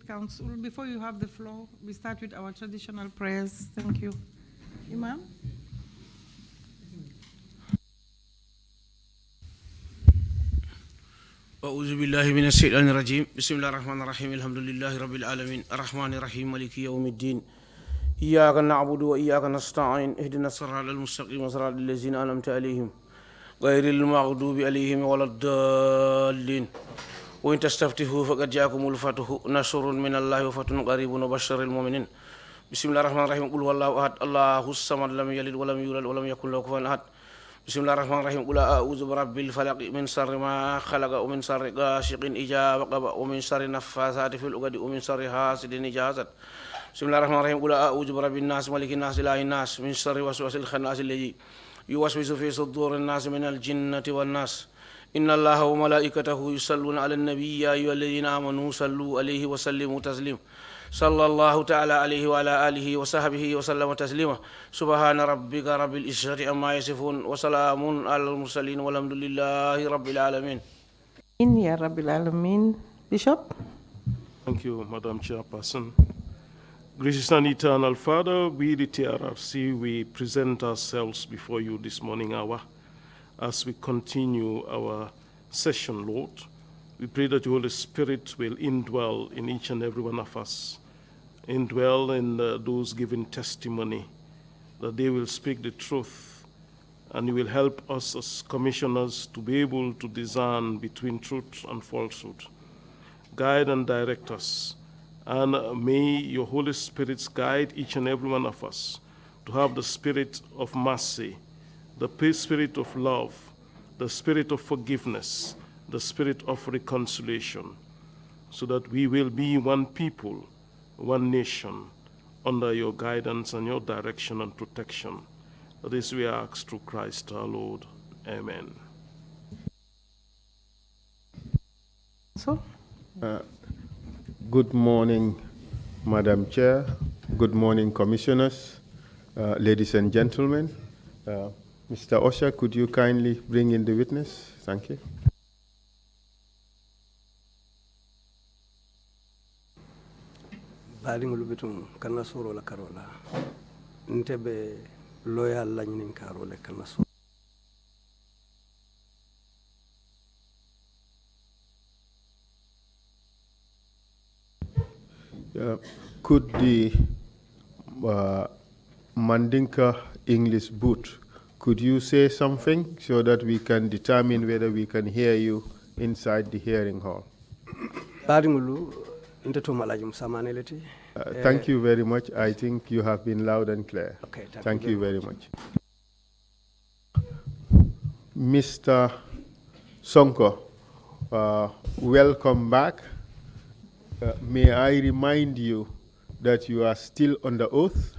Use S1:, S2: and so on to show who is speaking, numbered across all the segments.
S1: Council. Before you have the floor, we start with our traditional prayers. Thank you. Imam?
S2: أعوذ بالله من الشيطان الرجيم بسم الله الرحمن الرحيم الحمد لله رب العالمين الرحمن الرحيم مالك يوم الدين إياك نعبد وإياك نستعين اهدنا الصراط المستقيم صراط الذين أنعمت عليهم غير المغضوب عليهم ولا الضالين وإن تستفتحوا فقد جاءكم الفتح نصر من الله وفتح قريب وبشر المؤمنين بسم الله الرحمن الرحيم قل هو الله أحد الله الصمد لم يلد ولم يولد ولم يكن له كفوا أحد بسم الله الرحمن الرحيم قل أعوذ برب الفلق من شر ما خلق ومن شر غاسق إذا وقب ومن شر النفاثات في العقد ومن شر حاسد إذا حسد بسم الله الرحمن الرحيم قل أعوذ برب الناس ملك الناس إله الناس من شر وسواس الخناس الذي يوسوس في صدور الناس من الجنة والناس إن الله وملائكته يصلون على النبي يا أيها الذين آمنوا صلوا عليه وسلموا تسليما صلى الله تعالى عليه وعلى آله وصحبه وسلم تسليما سبحان ربك رب العزة عما يصفون وسلام على المرسلين والحمد لله رب العالمين.
S1: Ya Rabbil Alamin. Bishop?
S3: Thank you, Madam Chairperson. Gracious and eternal Father, we the TRRC, we present ourselves before you this morning hour as we continue our session, Lord. We pray that your Holy Spirit will indwell in each and every one of us, indwell in those giving testimony, that they will speak the truth, and you will help us as commissioners to be able to discern between truth and falsehood. Guide and direct us, and may your Holy Spirit guide each and every one of us to have the spirit of mercy, the spirit of love, the spirit of forgiveness, the spirit of reconciliation, so that we will be one people, one nation, under your guidance and your direction and protection. This we ask through Christ our Lord. Amen.
S4: Good morning, Madam Chair. Good morning, Commissioners, ladies and gentlemen. Mr. Osha, could you kindly bring in the witness? Thank you.
S5: Baadingulu bitum kana soro la karola ntebe loyal la nyinin karole kana soro
S4: Could the Mandinka English booth, could you say something so that we can determine whether we can hear you inside the hearing hall?
S5: Baadingulu
S4: thank you very much. I think you have been loud and clear.
S5: Okay,
S4: thank you very much. Mr. Sonko, welcome back. May I remind you that you are still under oath?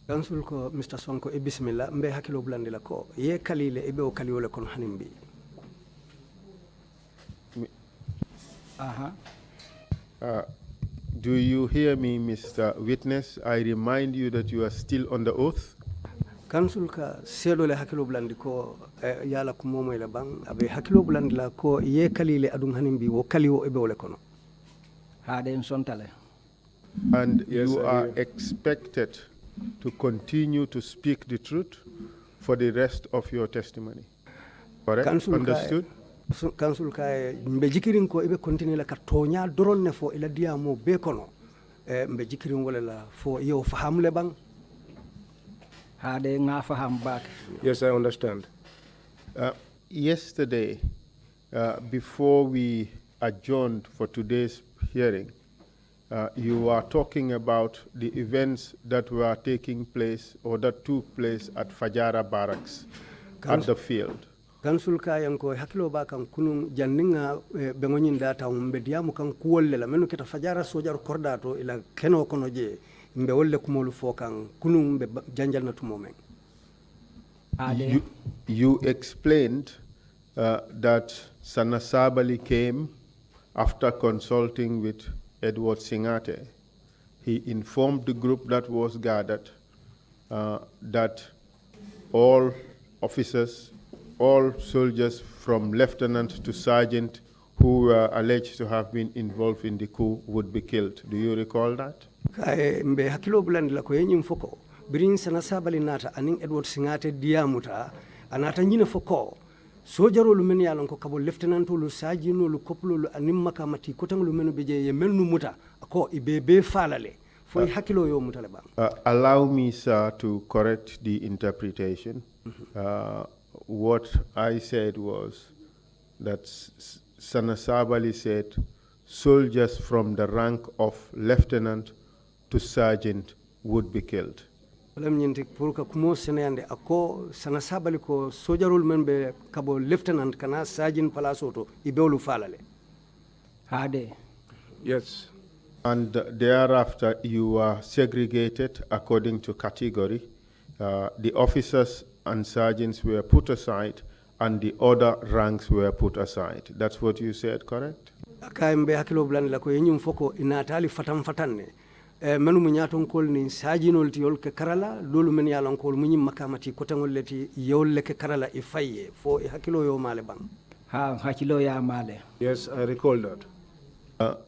S5: Council ko Mr. Sonko e bismillah mbe hakilo bulandila ko ye kalile e be o kaliwole kon hanimbi.
S4: Do you hear me, Mr. Witness? I remind you that you are still on the oath.
S5: Council ka sedo le hakilo bulandi ko yala ko momo ile bang abe hakilo bulandila ko ye kalile adum hanimbi wo kaliwo e be wole kono.
S6: Haden sontale.
S4: And yes, you are expected to continue to speak the truth for the rest of your testimony. Correct?
S5: Council
S4: understood?
S5: Council kay mbe jikirin ko ibe continue la ka tonya doron ne fo ila dia mo be kono mbe jikirin wala la fo yo faham le bang
S6: hade nga faham back.
S7: Yes, I understand.
S4: Yesterday, before we adjourned for today's hearing, you were talking about the events that were taking place or that took place at Fajara Barracks at the field.
S5: Council kayan ko hakilo ba kan kunun janninga be ngonin data mbe diamu kan kuwolle la menu kita Fajara sojar kordato ila keno kono je mbe wolle kumolu fo kan kunun be janjal na tumomen.
S4: You explained that Sanasabali came after consulting with Edward Singate. He informed the group that was gathered that all officers, all soldiers from lieutenant to sergeant who were alleged to have been involved in the coup would be killed. Do you recall that?
S5: Kae mbe hakilo bulandi la ko yenyim foko birin sana sabali nata anin Edward Singate diamuta anata nyine foko sojarolu men yalon ko kabo lieutenantolu sajinolu kopulolu anim makamati kotangolu men beje ye melnu muta ko ibebe falale foy hakilo yo mutale bang.
S4: Allow me, sir, to correct the interpretation. What I said was that Sanasabali said soldiers from the rank of lieutenant to sergeant would be killed.
S5: Lam nyinti pour ka kumo seneyande ako Sanasabali ko sojarol men be kabo lieutenant kana sergeant palasoto ibewlu falale.
S6: Hade.
S3: Yes.
S4: And thereafter, you were segregated according to category. The officers and sergeants were put aside, and the other ranks were put aside. That's what you said, correct?
S5: Akaimbe hakilo bulandi la ko yenyum foko inatali fatanne. Menu munyaton kol ni sajinol ti yol ke karala lolu men yalon kol munyim makamati kotangol leti yol le ke karala ifaye fo hakilo yo male bang.
S6: Ha hakilo ya male.
S3: Yes, I recall that.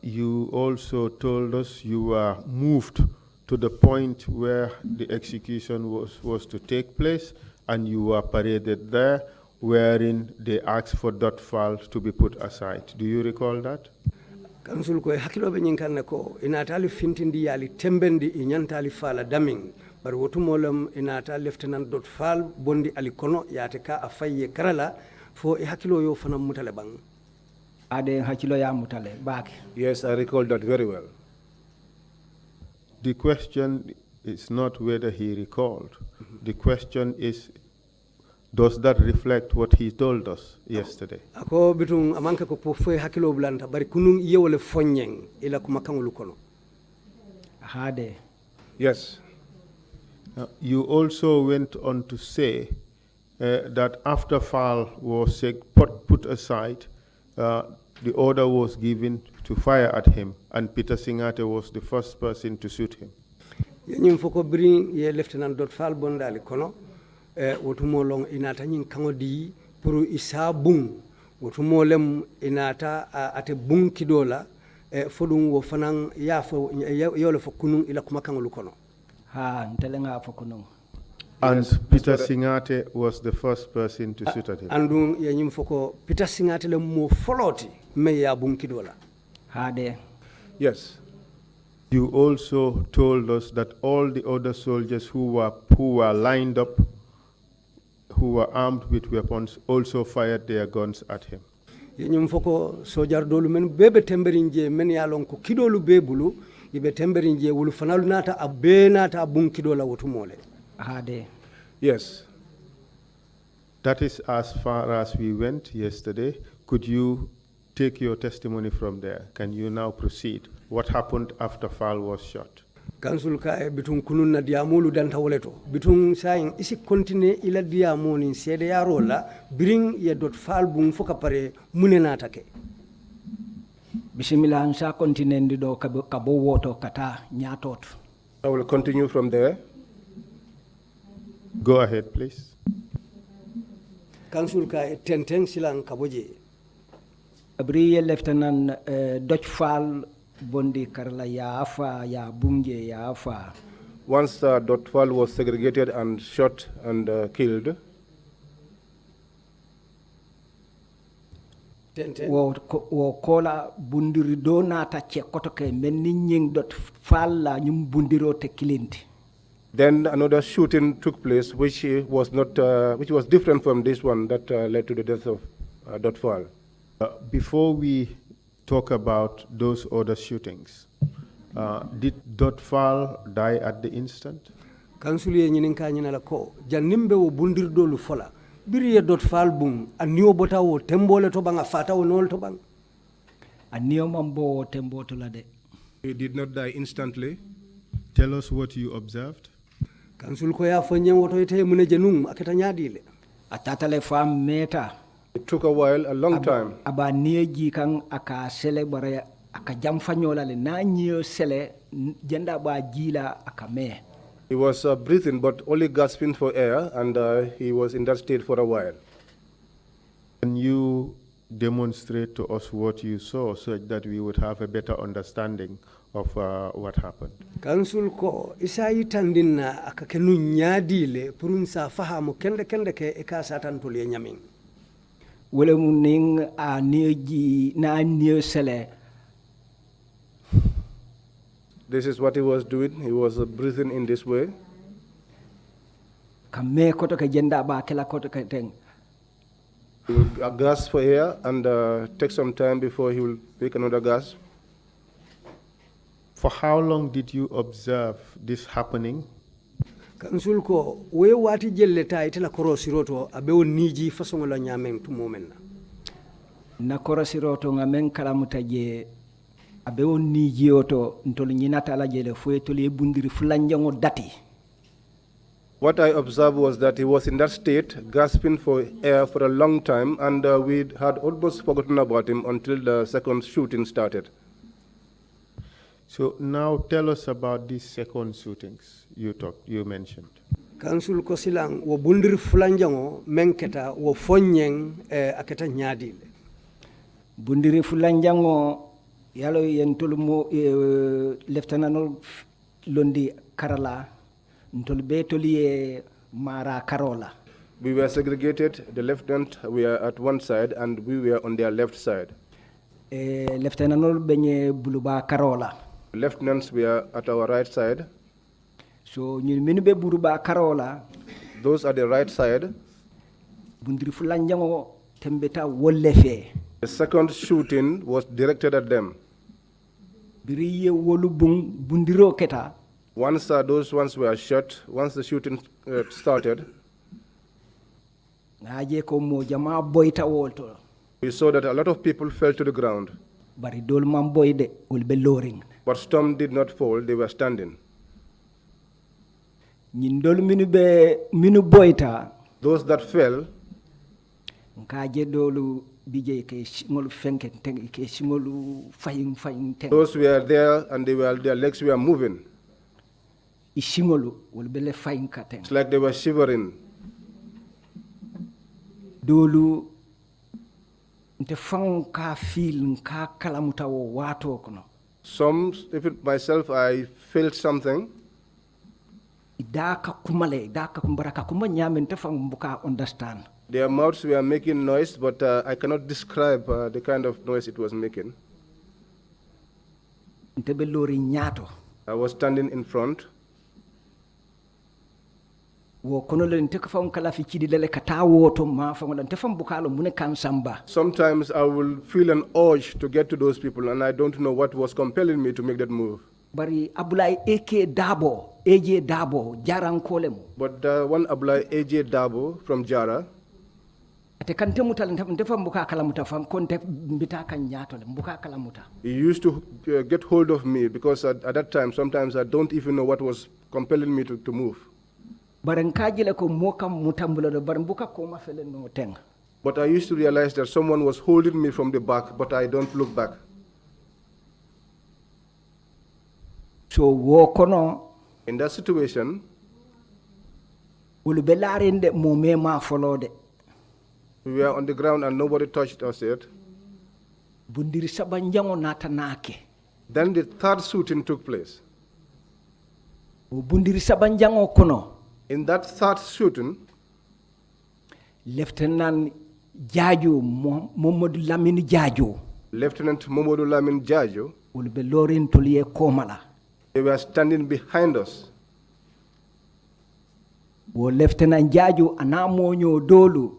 S4: You also told us you were moved to the point where the execution was to take place, and you were paraded there, wherein they asked for that file to be put aside. Do you recall that?
S5: Kansul ko hakilo be nyinkanne ko inatali fintindi yali tembendi inyantali fala daming bar wotu molam inata lieutenant dot fal bondi ali kono yate ka afaye karala fo hakilo yo fana mutale bang.
S6: Ade hakilo ya mutale back.
S3: Yes, I recall that very well.
S4: The question is not whether he recalled. The question is, does that reflect what he told us yesterday?
S5: Ako bitung amanka ko po fo hakilo blanta bari kunung yewole fonyeng ila kuma kangulu kono.
S6: Hade.
S3: Yes.
S4: You also went on to say that after Fall was put aside, the order was given to fire at him, and Peter Singate was the first person to shoot him.
S5: Yenyim foko bring ye lieutenant dot fal bondali kono. Wotumo long inata nyin kango di puru isa bung wotumo lem inata ate bung kidola fodum wo fanang ya fo yole fo kunung ila kuma kango lukono
S6: ha ntelenga fo kunung.
S4: And Peter Singate was the first person to shoot at him.
S5: Andung yenyim foko Peter Singate le mo foloti me ya bung kidola.
S6: Hade.
S3: Yes.
S4: You also told us that all the other soldiers who were lined up, who were armed with weapons, also fired their guns at him.
S5: Yenyum foko sojar dolu men bebe temberinje men yalon ko kidolu bebulu ibe temberinje wulu fanalu nata abe nata bun kidola wotumole.
S6: Hade.
S3: Yes.
S4: That is as far as we went yesterday. Could you take your testimony from there? Can you now proceed? What happened after Fall was shot?
S5: Kansul ka bitun kunun na diamolu dan tawoleto bitun sayin isi continue ila diamoni sede yaro la bring ye dot fal bung foka pare munena take
S6: Bismillah nsa continue ndido kabo woto kata nyatot.
S3: I will continue from there.
S4: Go ahead, please.
S5: Kansul ka tenteng silang kaboje
S6: Abriye lieutenant Dutch Fall bondi karla ya afa ya bunge ya afa.
S3: Once Dotfal was segregated and shot and killed,
S6: wo kola bundiri do nata che kotoke menni nying Dotfal la nyum bundiro te kilindi.
S3: then another shooting took place, which was different from this one that led to the death of Dotfal.
S4: Before we talk about those other shootings, did Dotfal die at the instant?
S5: Kansul ye nyinin ka nyina ko janimbe wo bundir do lu fola biri ye Dotfal bung aniwo bota wo tembole to banga fata wo nol to bang
S6: Aniyo mambo tembo to la de.
S3: He did not die instantly.
S4: Tell us what you observed.
S5: Kansul ko ya fonyen woto ite mune jenum aketa nyadile
S6: Atatale fam meta.
S3: It took a while, a long time.
S6: Aba nieji kan aka sele bare aka jamfanyola le na nyo sele jenda ba jila aka me.
S3: He was breathing but only gasping for air, and he was in that state for a while.
S4: Can you demonstrate to us what you saw so that we would have a better understanding of what happened.
S5: Council ko isa yitandinna akakenu nyadile purun sa fahamu kende ke ikasa tantule nyamin.
S6: wala mu ning a neji na new sele.
S7: This is what he was doing. He was breathing in this way.
S6: Kame koto ka jenda ba kala koto ka teng.
S7: He will gasp for air and take some time before he will take another gasp.
S4: For how long did you observe this happening?
S5: Council ko we wati jelle ta itela korosiroto abewo niji façon la nyamen tu momenna.
S6: Na korosiroto ngamen kala mutaje abewo niji oto ntol nyinata la jele fo tole bundiri fulanjango dati.
S7: What I observed was that he was in that state, gasping for air for a long time, and we had almost forgotten about him until the second shooting started.
S4: So now tell us about these second shootings you mentioned.
S5: Council ko silang wo bundir fulanjango menketa wo fonyeng aketa nyadile.
S6: Bundiri fulanjango yalo yentol mo lieutenant londi karala ntol betoli mara karola.
S7: We were segregated. The lieutenant were at one side and we were on their left side.
S6: Lieutenant benye buluba karola.
S7: Lieutenants were at our right side.
S6: So ñun minu be buruba karola.
S7: Those at the right side.
S6: Bundiri fulanjango tembeta wolle fe.
S7: The second shooting was directed at them.
S6: Biriye wolu bundiro keta.
S7: Once those ones were shot, once the shooting started,
S6: ngaje ko mo jama boyta wolto.
S7: We saw that a lot of people fell to the ground.
S6: Bari dol man boyde ul be loring.
S7: But some did not fall, they were standing.
S6: Ñindol minu boyta.
S7: Those that fell,
S6: ngaje dolu bije ke ngol fenken teng ke ngolu fayin teng.
S7: Those were there and their legs were moving.
S6: Ishingolu wol bele fayin ka teng.
S7: It's like they were shivering.
S6: Dolu nte fang ka feel nka kalamuta wo wato kono.
S7: Some, even myself, I felt something.
S6: Idaka kumale, idaka kumbaraka kumanya nte fang mbuka understand.
S7: Their mouths were making noise, but I cannot describe the kind of noise it was making.
S6: Nte be lori nyato.
S7: I was standing in front.
S6: Sometimes
S7: I will feel an urge to get to those people, and I don't know what was compelling me to make that move.
S6: But one Ablai
S7: AJ Dabo from Jara, he used to get hold of me because at that time, sometimes I don't even know what was compelling me to move. But I used to realize that someone was holding me from the back, but I don't look back.
S6: So
S7: in that situation,
S6: we were
S7: on the ground and nobody touched us yet. Then the third shooting took place. In that third shooting,
S6: Lieutenant Jaju Momodu Lamin Jaju.
S7: Lieutenant Momodu Lamin Jaju.
S6: Will be lorin tulie komala.
S7: They were standing behind us.
S6: Lieutenant Jaju anamonyo dolu.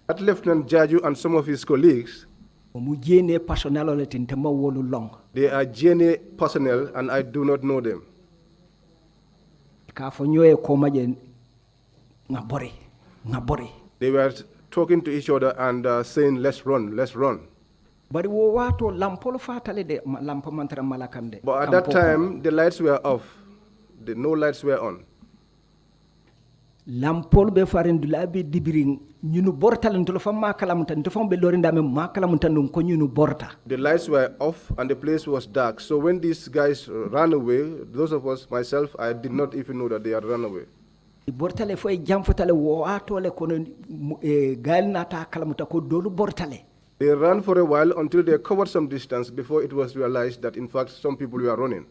S7: That Lieutenant Jaju and some of his colleagues, they are GNA personnel and I do not know them. They were talking to each other and saying, let's run, let's run. But at that time, the lights were off. No lights were on. The lights were off and the place was dark. So when these guys ran away, those of us, myself, I did not even know that they had run away. They ran for a while until they covered some distance before it was realized that, in fact, some people were running.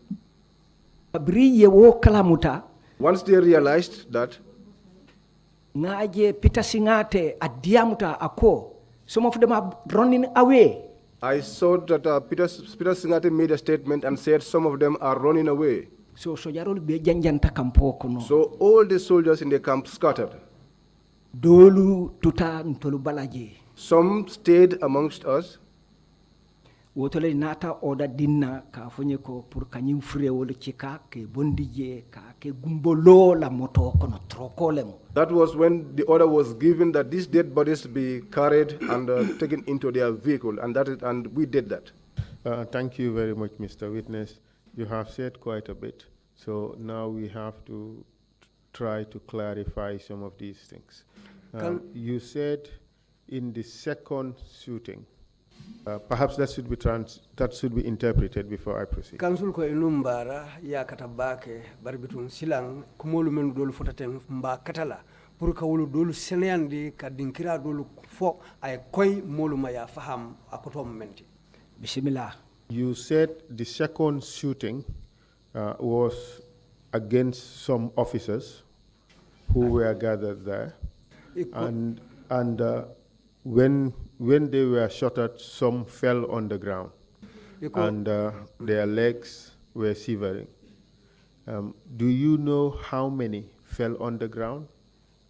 S6: Bri wo kalamuta.
S7: Once they realized that,
S6: Ngaje Peter Singate adiamuta ako. Some of them are running away.
S7: I saw that Peter Singate made a statement and said some of them are running away.
S6: So sojarol be janjanta kampo kono.
S7: So all the soldiers in the camp scattered.
S6: Dolu tuta ntolu balaje.
S7: Some stayed amongst us.
S6: Wotole nata oda dinna ka fonye ko pour kanyim fré wala chika ke bondije ka ke gumbolo la moto kono trokolemo.
S7: That was when the order was given that these dead bodies be carried and taken into their vehicle, and we did that.
S4: Thank you very much, Mr. Witness. You have said quite a bit, so now we have to try to clarify some of these things. You said in the second shooting, perhaps that should be interpreted before I proceed.
S5: Council ko inumbara ya katabake barbitun silang kumolu men dolu fotaten mba katala pour ka wolu dolu seneyandi ka dinkira dolu fo ay koy molu maya faham akoto momenti.
S6: Bismillah.
S4: You said the second shooting was against some officers who were gathered there, and when they were shot at, some fell on the ground, and their legs were severing. Do you know how many fell on the ground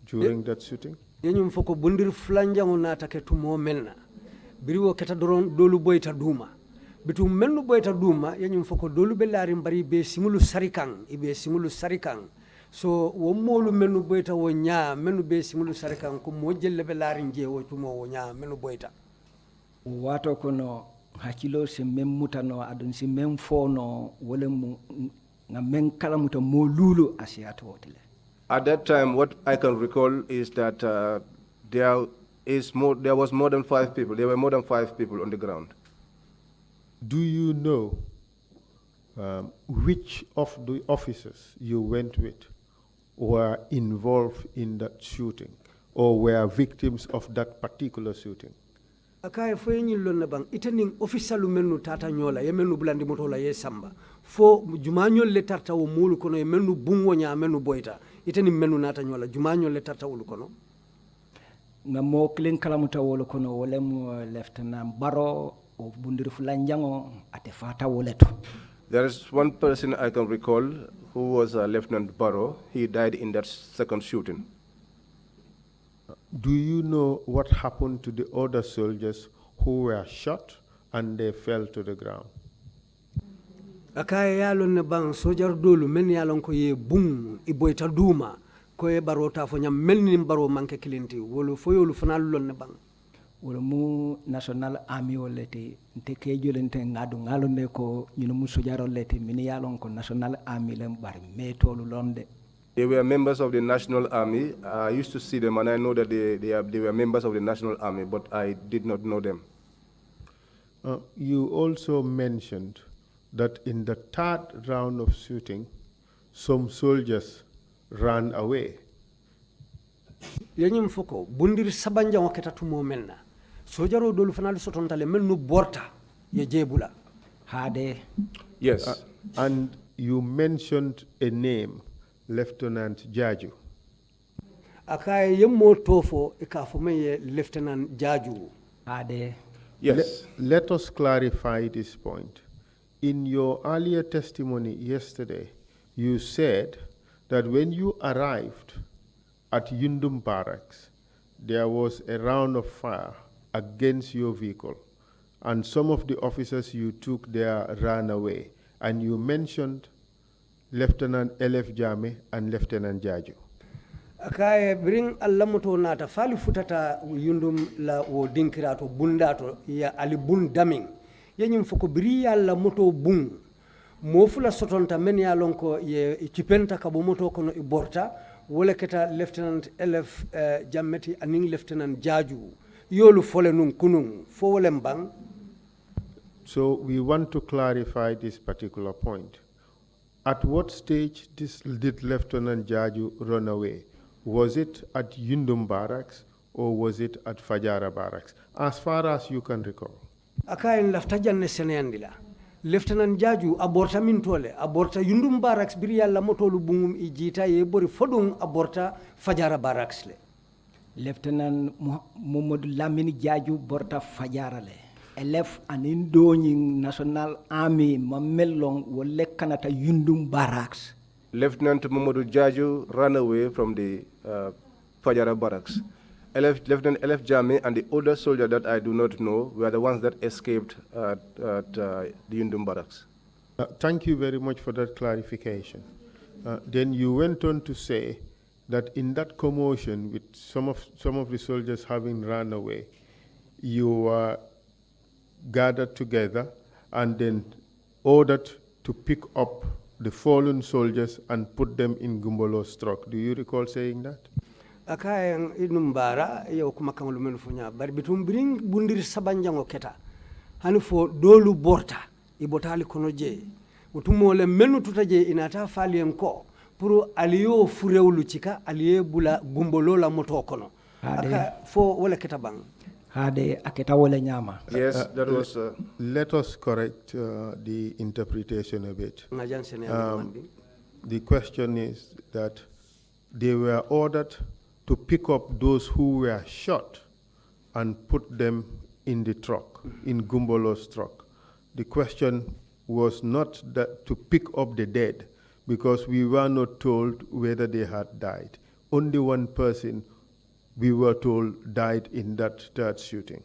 S4: during that shooting?
S5: Yenyum foko bundir flanja ngonata ke tumo melna biriwo keta doron dolu boyta duma bitum melnu boyta duma yenyum foko dolu be larim bari be simulu sarikang so wo molu menu boyta wo nya menu be simulu sarikang ko mo jelle be larim je wo tumo wo nya menu boyta
S6: wato kono hakilo se memmutano adun si memfono wala mu ngamen kala muta mo lulu asiato wotile.
S7: At that time, what I can recall is that there was more than 5 people. There were more than 5 people on the ground.
S4: Do you know which of the officers you went with were involved in that shooting or were victims of that particular shooting?
S5: Akay fo nyillo na bang itening officialu menu tata nyola ye menu bulandi motola ye samba fo jumanyol le tarta wo mulu kono ye menu bungo nya menu boyta itening menu nata nyola jumanyol le tarta wulu kono
S6: nga mo klen kalamuta wolo kono wolem lieutenant baro o bundir fulanjango ate fata woleto.
S7: There is one person I can recall who was Lieutenant Barrow. He died in that second shooting.
S4: Do you know what happened to the other soldiers who were shot and they fell to the ground?
S5: Akay yalon ne bang sojar dolu men yalon ko ye bung iboyta duma ko e baro ta fo nyam melni baro manke kilinti wolo foyolu fanal lon ne bang
S6: wala mu national army wolete nte kejolente ngadu ngalone ko nyino mu sojaro lete min yalon ko national army lem bar metolu londe.
S7: They were members of the National Army. I used to see them, and I know that they were members of the National Army, but I did not know them.
S4: You also mentioned that in the third round of shooting, some soldiers ran away.
S5: Yenyum foko bundir sabanja waketa tumo melna sojaro dolu fanal sotontale melnu borta ye jebula
S6: Hade.
S7: Yes.
S4: And you mentioned a name, Lieutenant Jaju.
S5: Akay yemmo tofo ikafo meye Lieutenant Jaju.
S6: Hade.
S7: Yes.
S4: Let us clarify this point. In your earlier testimony yesterday, you said that when you arrived at Yundum Barracks, there was a round of fire against your vehicle, and some of the officers you took there ran away, and you mentioned Lieutenant L.F. Jame and Lieutenant Jaju.
S5: Akaye bring allamoto nata fali futata Yundum la wo dinkirato bundato ya ali bun daming yenyum foko biri alla moto bun mofula sotonta men ya lonko ye cipenta kabo moto kono e borta wala keta Lieutenant L.F. Jammeti aning Lieutenant Jaju yolu fole nun kunun fo wolem bang.
S4: So we want to clarify this particular point. At what stage did Lieutenant Jaju run away? Was it at Yundum Barracks or was it at Fajara Barracks? As far as you can recall.
S5: Akayen lafta janne seneyandila. Lieutenant Jaju aborta mintole, aborta Yundum Barracks biri yalla motolu bungum ijita ye bori fodung aborta Fajara Barracks le.
S6: Lieutenant Momadou Lamine Jaju borta Fajara le. Elef anin doñing National Army mamellong wolle kanata Yundum Barracks.
S7: Lieutenant Mamadou Jaju ran away from the Fajara barracks. Lieutenant Elef Jame and the other soldier that I do not know were the ones that escaped at the Yundum barracks.
S4: Thank you very much for that clarification. Then you went on to say that in that commotion with some of the soldiers having run away, you were gathered together and then ordered to pick up the fallen soldiers and put them in Gumbolo's truck. Do you recall saying that?
S5: Akayen inumbara yo kuma kamalu menu funya bari bitum bring bundir sabanjango keta hani fo dolu borta ibotali kono je utumole menu tutaje inata fali enko pour aliyo furewlu cika aliye bula gumbolola moto kono aka fo wala keta bang
S6: Hade aketa wala nyama.
S7: Yes, that was...
S4: let us correct the interpretation a bit. The question is that they were ordered to pick up those who were shot and put them in the truck, in Gumbolo's truck. The question was not that to pick up the dead, because we were not told whether they had died. Only one person, we were told, died in that third shooting,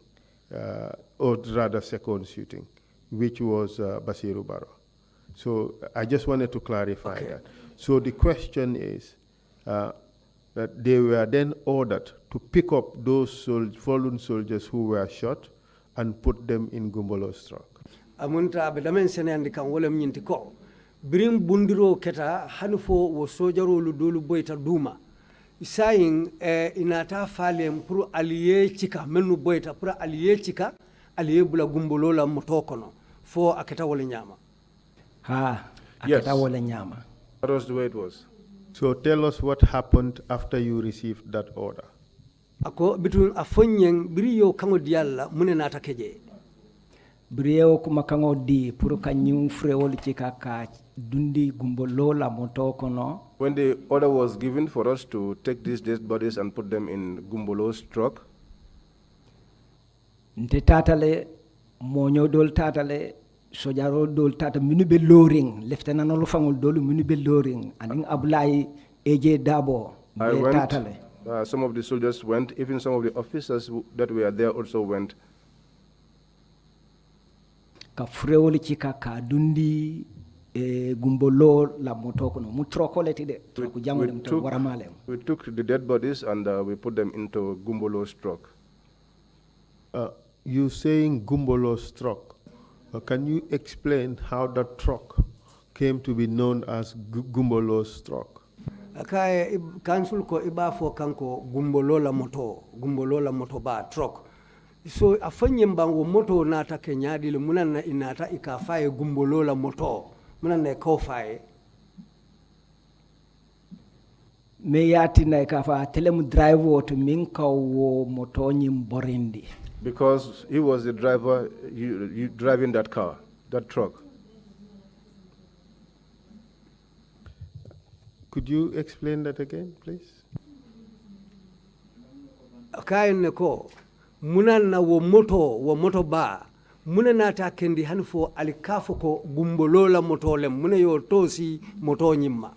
S4: or rather second shooting, which was Basiru Barrow. So I just wanted to clarify that. So the question is that they were then ordered to pick up those fallen soldiers who were shot and put them in Gumbolo's truck.
S5: Amunta abedamen sene andi kan wolem nyinti ko birim bundiro keta hanfo wo sojaro lu dolu boyta duma isayin inata falem pour allié cika menu boyta pour allié cika allié bula Gumbolo la motokono fo aketa wala nyama
S6: aketa wala nyama.
S7: That was the way it was.
S4: So tell us what happened after you received that order.
S5: Ako bitun afonyeng biriyo kango dialla mune nata keje.
S6: Biriyo kuma kango di pour kanyum frewol cika ka dundi Gumbolo la motokono.
S7: When the order was given for us to take these dead bodies and put them in Gumbolo's truck,
S6: nte tatale moño dol tatale sojaro dol tata minube loring lieutenant no fangol dolu minube loring aning Ablaye Eje Dabo
S7: I went,
S6: tatale
S7: some of the soldiers went, even some of the officers that were there also went.
S6: Ka frewol cika ka dundi Gumbolo la motokono mu trokoleti de troku jamolem to waramalem.
S7: We took the dead bodies and we put them into Gumbolo's truck.
S4: You saying Gumbolo's truck. Can you explain how that truck came to be known as Gumbolo's truck?
S5: Akaye council ko iba fo kanko Gumbolo la moto ba truck. So afanye mbango moto nata kenyadi le munana inata ikafaye Gumbolo la moto munana kofaye.
S6: Me yati na ikafa telemu driver to minka wo moto nyimborindi.
S7: Because he was the driver you driving that car, that truck.
S4: Could you explain that again, please?
S5: Akayen ko munana wo moto ba munana ta kendi hanfo alikafo ko Gumbolo la moto lem muna yo tosi moto nyimma.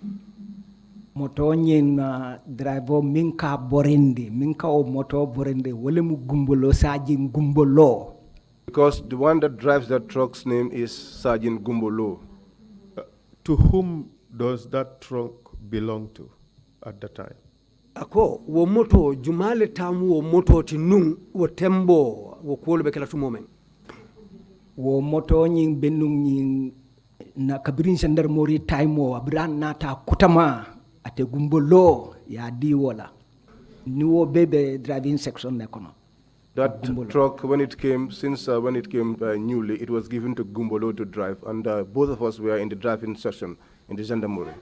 S6: Moto nyina driver minka borendi minka o moto borendi wole mu Gumbolo Sergeant Gumbolo.
S7: Because the one that drives that truck's name is Sergeant Gumbolo.
S4: To whom does that truck belong to at the time?
S5: Ako wo moto jumale tamu wo moto ti nung wo tembo wo kolo be kala tu moment.
S6: Wo moto nyin benung nyin na kabirin sender mori time wo abran nata kutama ate Gumbolo ya diwola niwo bebe driving section nekono.
S7: That truck, when it came newly, it was given to Gumbolo to drive, and both of us were in the driving session in the gendarmerie.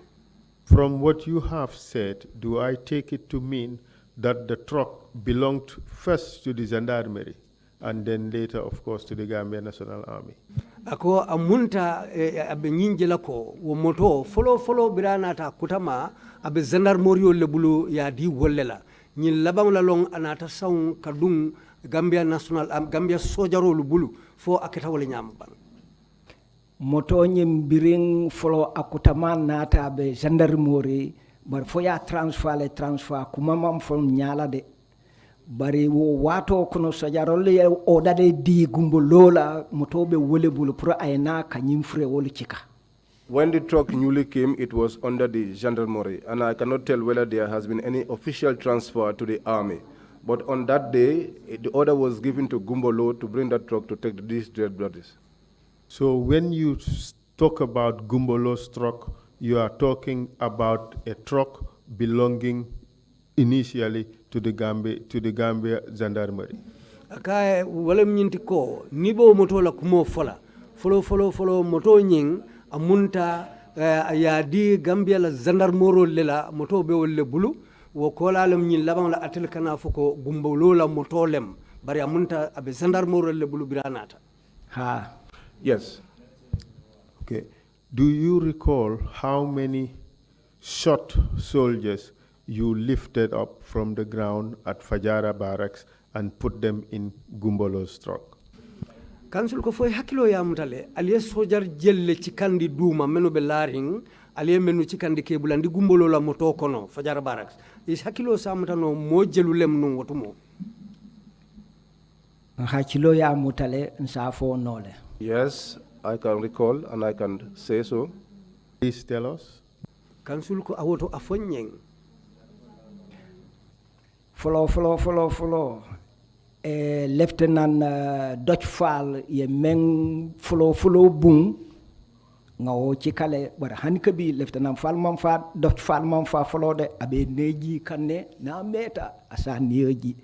S4: From what you have said, do I take it to mean that the truck belonged first to the gendarmerie and then later, of course, to the Gambia National Army.
S5: Ako amunta abe nyinjela ko wo moto follow birana ta kutama abe gendarmerie lebulu ya di wollela nyi labang la long anata saw kadung Gambia National Gambia sojaro lubulu fo aketa wala nyam ban
S6: moto nyim biring folo akutama nata be gendarmerie bar fo ya transfer kuma mam fo nyala de bari wo wato kono sojarole ya odade di gumbolola motobe wole bulu pro ayna kanyim fre wole chika.
S7: When the truck newly came, it was under the gendarmerie, and I cannot tell whether there has been any official transfer to the army. But on that day, the order was given to Gumbolo to bring that truck to take these dead bodies.
S4: So when you talk about Gumbolo's truck, you are talking about a truck belonging initially to the Gambia Gendarmerie.
S5: Akaye wala mnyinti ko nibo moto la kumo fola follow moto nying amunta ya di Gambia la gendarmoro lela moto be wolle bulu wo kola lam nyin labang la atel kana foko gumbolo la moto lem bari amunta abe gendarmoro le bulu biranata.
S6: Ha.
S7: Yes.
S4: Okay. Do you recall how many shot soldiers you lifted up from the ground at Fajara barracks and put them in Gumbolo's truck?
S5: Council ko foy hakilo ya mutale aliye sojar jelle ci kandi duma menu be laring aliye menu ci kandi ke bulandi Gumbolo la moto kono Fajara barracks is hakilo sa mutano mo jelu lem no wotumo
S6: hakilo ya mutale nsafo nole.
S7: Yes, I can recall and I can say so.
S4: Please tell us.
S5: Council ko awoto afonyeng
S6: follow Lieutenant Dutch Fall ye meng follow boom nga o ci kale bar hanka bi Lieutenant Fall man fa Dutch Fall man fa follow de abe neji kanne na meta asa neji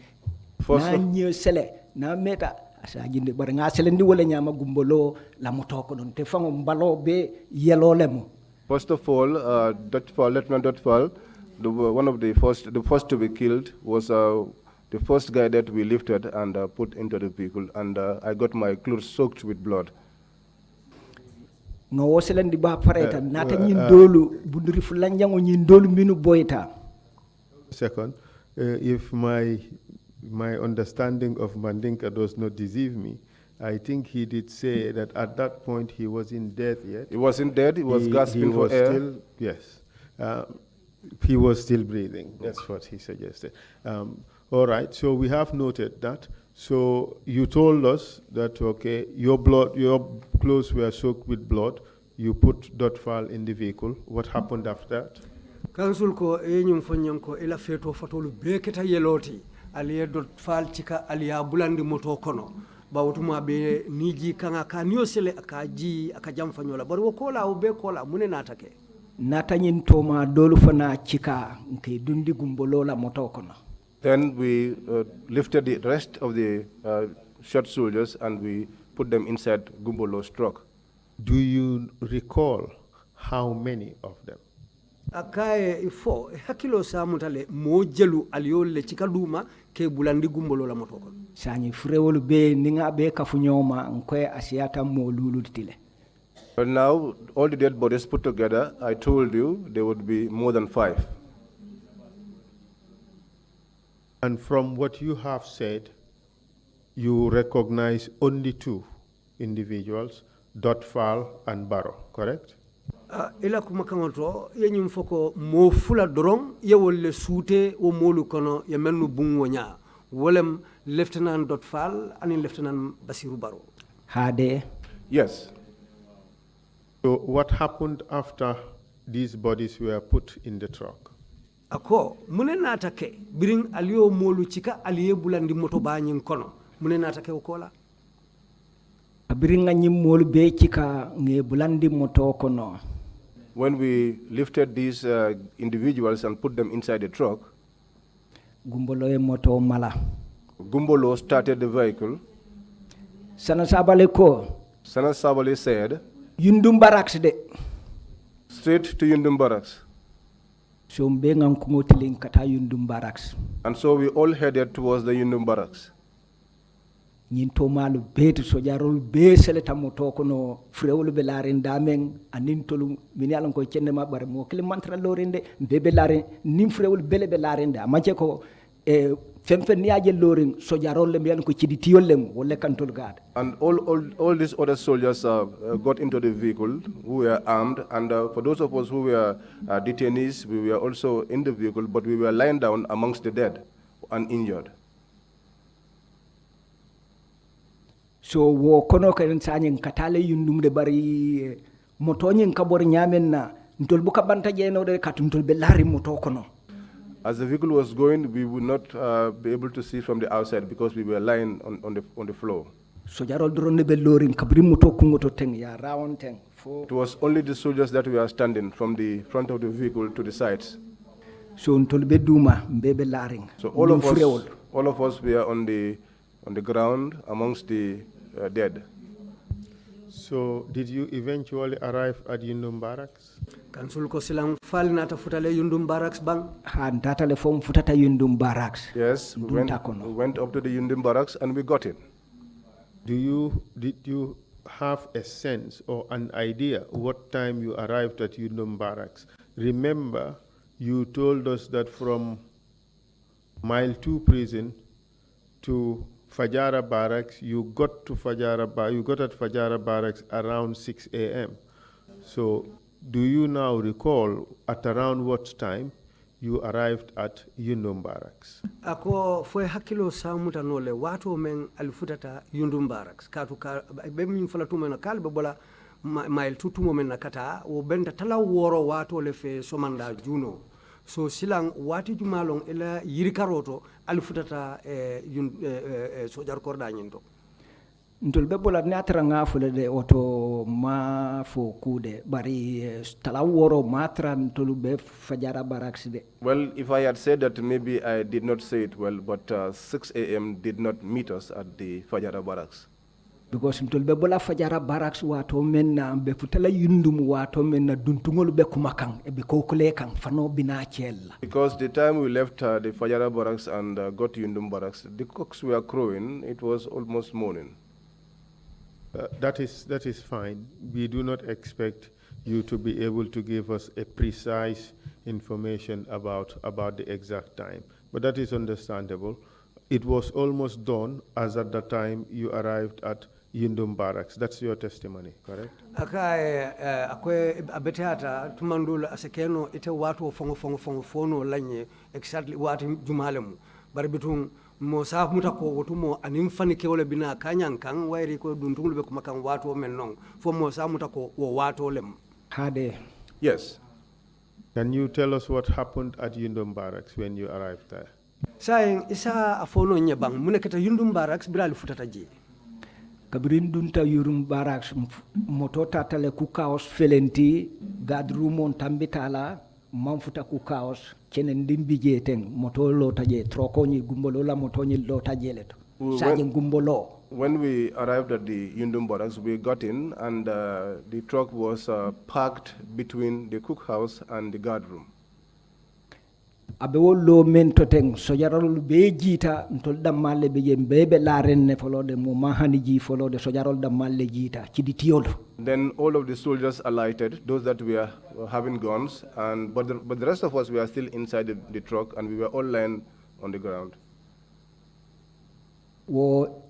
S6: na nye sele na meta asa jinde bar nga sele ndi wala nyama Gumbolo la moto ko don te fango mbalo be yelo lemo.
S7: First of all, Dutch Fall, Lieutenant Dutch Fall, the first to be killed was the first guy that we lifted and put into the vehicle, and I got my clothes soaked with blood.
S6: No waselen di ba pareta nata nyin dolu bunduri fulanjango nyin dolu minu boyta.
S4: Second, if my understanding of Mandinka does not deceive me, I think he did say that at that point he wasn't dead yet.
S7: He wasn't dead, he was gasping for air.
S4: Still, yes. He was still breathing. That's what he suggested. All right, so we have noted that. So you told us that, okay, your clothes were soaked with blood. You put Dotfal in the vehicle. What happened after that?
S5: Council ko enyum fonyanko ila feto fatolu beketa yeloti aliye Dotfal chika aliya bulandi moto kono. Bawutuma be niji kanga kanyo sele akaji akajam fanyola bari wokola ube kola mune natake.
S6: Natanyin toma dolu fana chika nke dundi Gumbolo la moto kono.
S7: Then we lifted the rest of the shot soldiers and we put them inside Gumbolo's truck.
S4: Do you recall how many of them?
S5: Akaye ifo hakilo sa mutale mojelu aliyole chikaduma ke bulandi Gumbolo la moto kono.
S6: Sanyi furewolu be ninga be kafunyoma nkwe asiata molulu tile.
S7: But now, all the dead bodies put together, I told you there would be more than 5.
S4: And from what you have said, you recognize only 2 individuals, Dotfal and Barrow, correct?
S5: Ila kumakangoto yenyum foko mo fula dorong ye wolle sute wo molu kono ye melnu bungo nya wolem Lieutenant Dotfal and Lieutenant Basiru Barrow.
S6: Hade.
S7: Yes.
S4: So what happened after these bodies were put in the truck?
S5: Ako mune natake biring aliyo molu chika aliye bulandi moto banyin kono mune natake ukola.
S6: Biring anyim molu be chika nge bulandi moto kono.
S7: When we lifted these individuals and put them inside the truck,
S6: Gumbolo e moto mala.
S7: Gumbolo started the vehicle.
S6: Sana Sabale ko.
S7: Sana Sabale said,
S6: Yundum barracks de.
S7: Straight to Yundum barracks.
S6: So mbenga nkumotiling kata Yundum barracks.
S7: And so we all headed towards the Yundum barracks.
S6: ñin to malu beeti sojarol be seleta moto kono frewol be laren damen anin tolu min yalan ko cenne ma bare mo kele mantra lorende be laren nim frewol bele be larende amanje ko e femfe niaje lorin sojarol le mbiyan ko ciditiyol lem wolle kantol gaade.
S7: And all these other soldiers got into the vehicle who were armed, and for those of us who were detainees, we were also in the vehicle, but we were lying down amongst the dead and injured.
S6: So wo kono kan sanyen katale yundumde bari motonyen kabor nyamen na ntol buka banta jeno de katuntol be lari moto kono.
S7: As the vehicle was going, we would not be able to see from the outside because we were lying on the floor.
S6: So jarol drone be lorin kabri moto kungoto teng ya rawon teng.
S7: It was only the soldiers that were standing from the front of the vehicle to the sides.
S6: So ntol be duma mbebe laring.
S7: So all of us were on the ground amongst the dead.
S4: So did you eventually arrive at Yundum barracks?
S5: Kansul ko silang fal nata futale Yundum barracks bang?
S6: Han tatale fom futata Yundum barracks.
S7: Yes, we went up to the Yundum barracks and we got it.
S4: Did you have a sense or an idea what time you arrived at Yundum barracks? Remember, you told us that from Mile 2 prison to Fajara barracks, you got at Fajara barracks around 6 a.m. So do you now recall at around what time you arrived at Yundum barracks?
S5: Ako foi hakilo samuta nole watu men alifutata Yundum barracks katu ka be min fala tumena kalbe bola mile tutu momen nakata wo benta tala woro watu le fe somanda juno. So silang wati jumalong ila yirikaroto alifutata sojar korda nyinto.
S6: Ntol be bola natra ngafule de oto ma fo kude bari tala woro matra ntolu be Fajara barracks de.
S7: Well, if I had said that, maybe I did not say it well, but 6 a.m. did not meet us at the Fajara barracks.
S6: Because ntol be bola Fajara barracks wato menna be futala Yundum wato menna duntungol be kumakang e be kokole kan fano bina chella. Because
S7: the time we left the Fajara barracks and got to Yundum barracks, the cocks were crowing. It was almost morning.
S4: That is fine. We do not expect you to be able to give us a precise information about the exact time, but that is understandable. It was almost dawn as at the time you arrived at Yundum barracks. That's your testimony, correct?
S5: Akwe abeteata tumandula asekeno ite watu fongo lanye exactly watu jumalemu barbitun mo saf muta ko wotumo anim fani kewle bina kanyan kan wayri ko duntungul be kuma kan watu men non fo mo sa muta ko wo watu lem
S6: hade.
S7: Yes.
S4: Can you tell us what happened at Yundum barracks when you arrived there?
S5: Saying isa afono nyebang munekata Yundum barracks biral futata ji
S6: kabrin dunta Yundum barracks moto tatale ku kaos felenti gadrumon tambitala manfuta ku kaos kenen dimbi jeteng moto lo taje trokoni gumbolo la motoni lo tajeleto saje gumbolo.
S7: When we arrived at the Yundum barracks, we got in and the truck was parked between the cookhouse and the guard room.
S6: Abewolo men toteng sojarol be jita ntol damalle be jembebe la renne folode mo mahani ji folode sojarol damalle jita kiditiol.
S7: Then all of the soldiers alighted, those that were having guns, but the rest of us were still inside the truck and we were all lying on the ground.
S6: Wo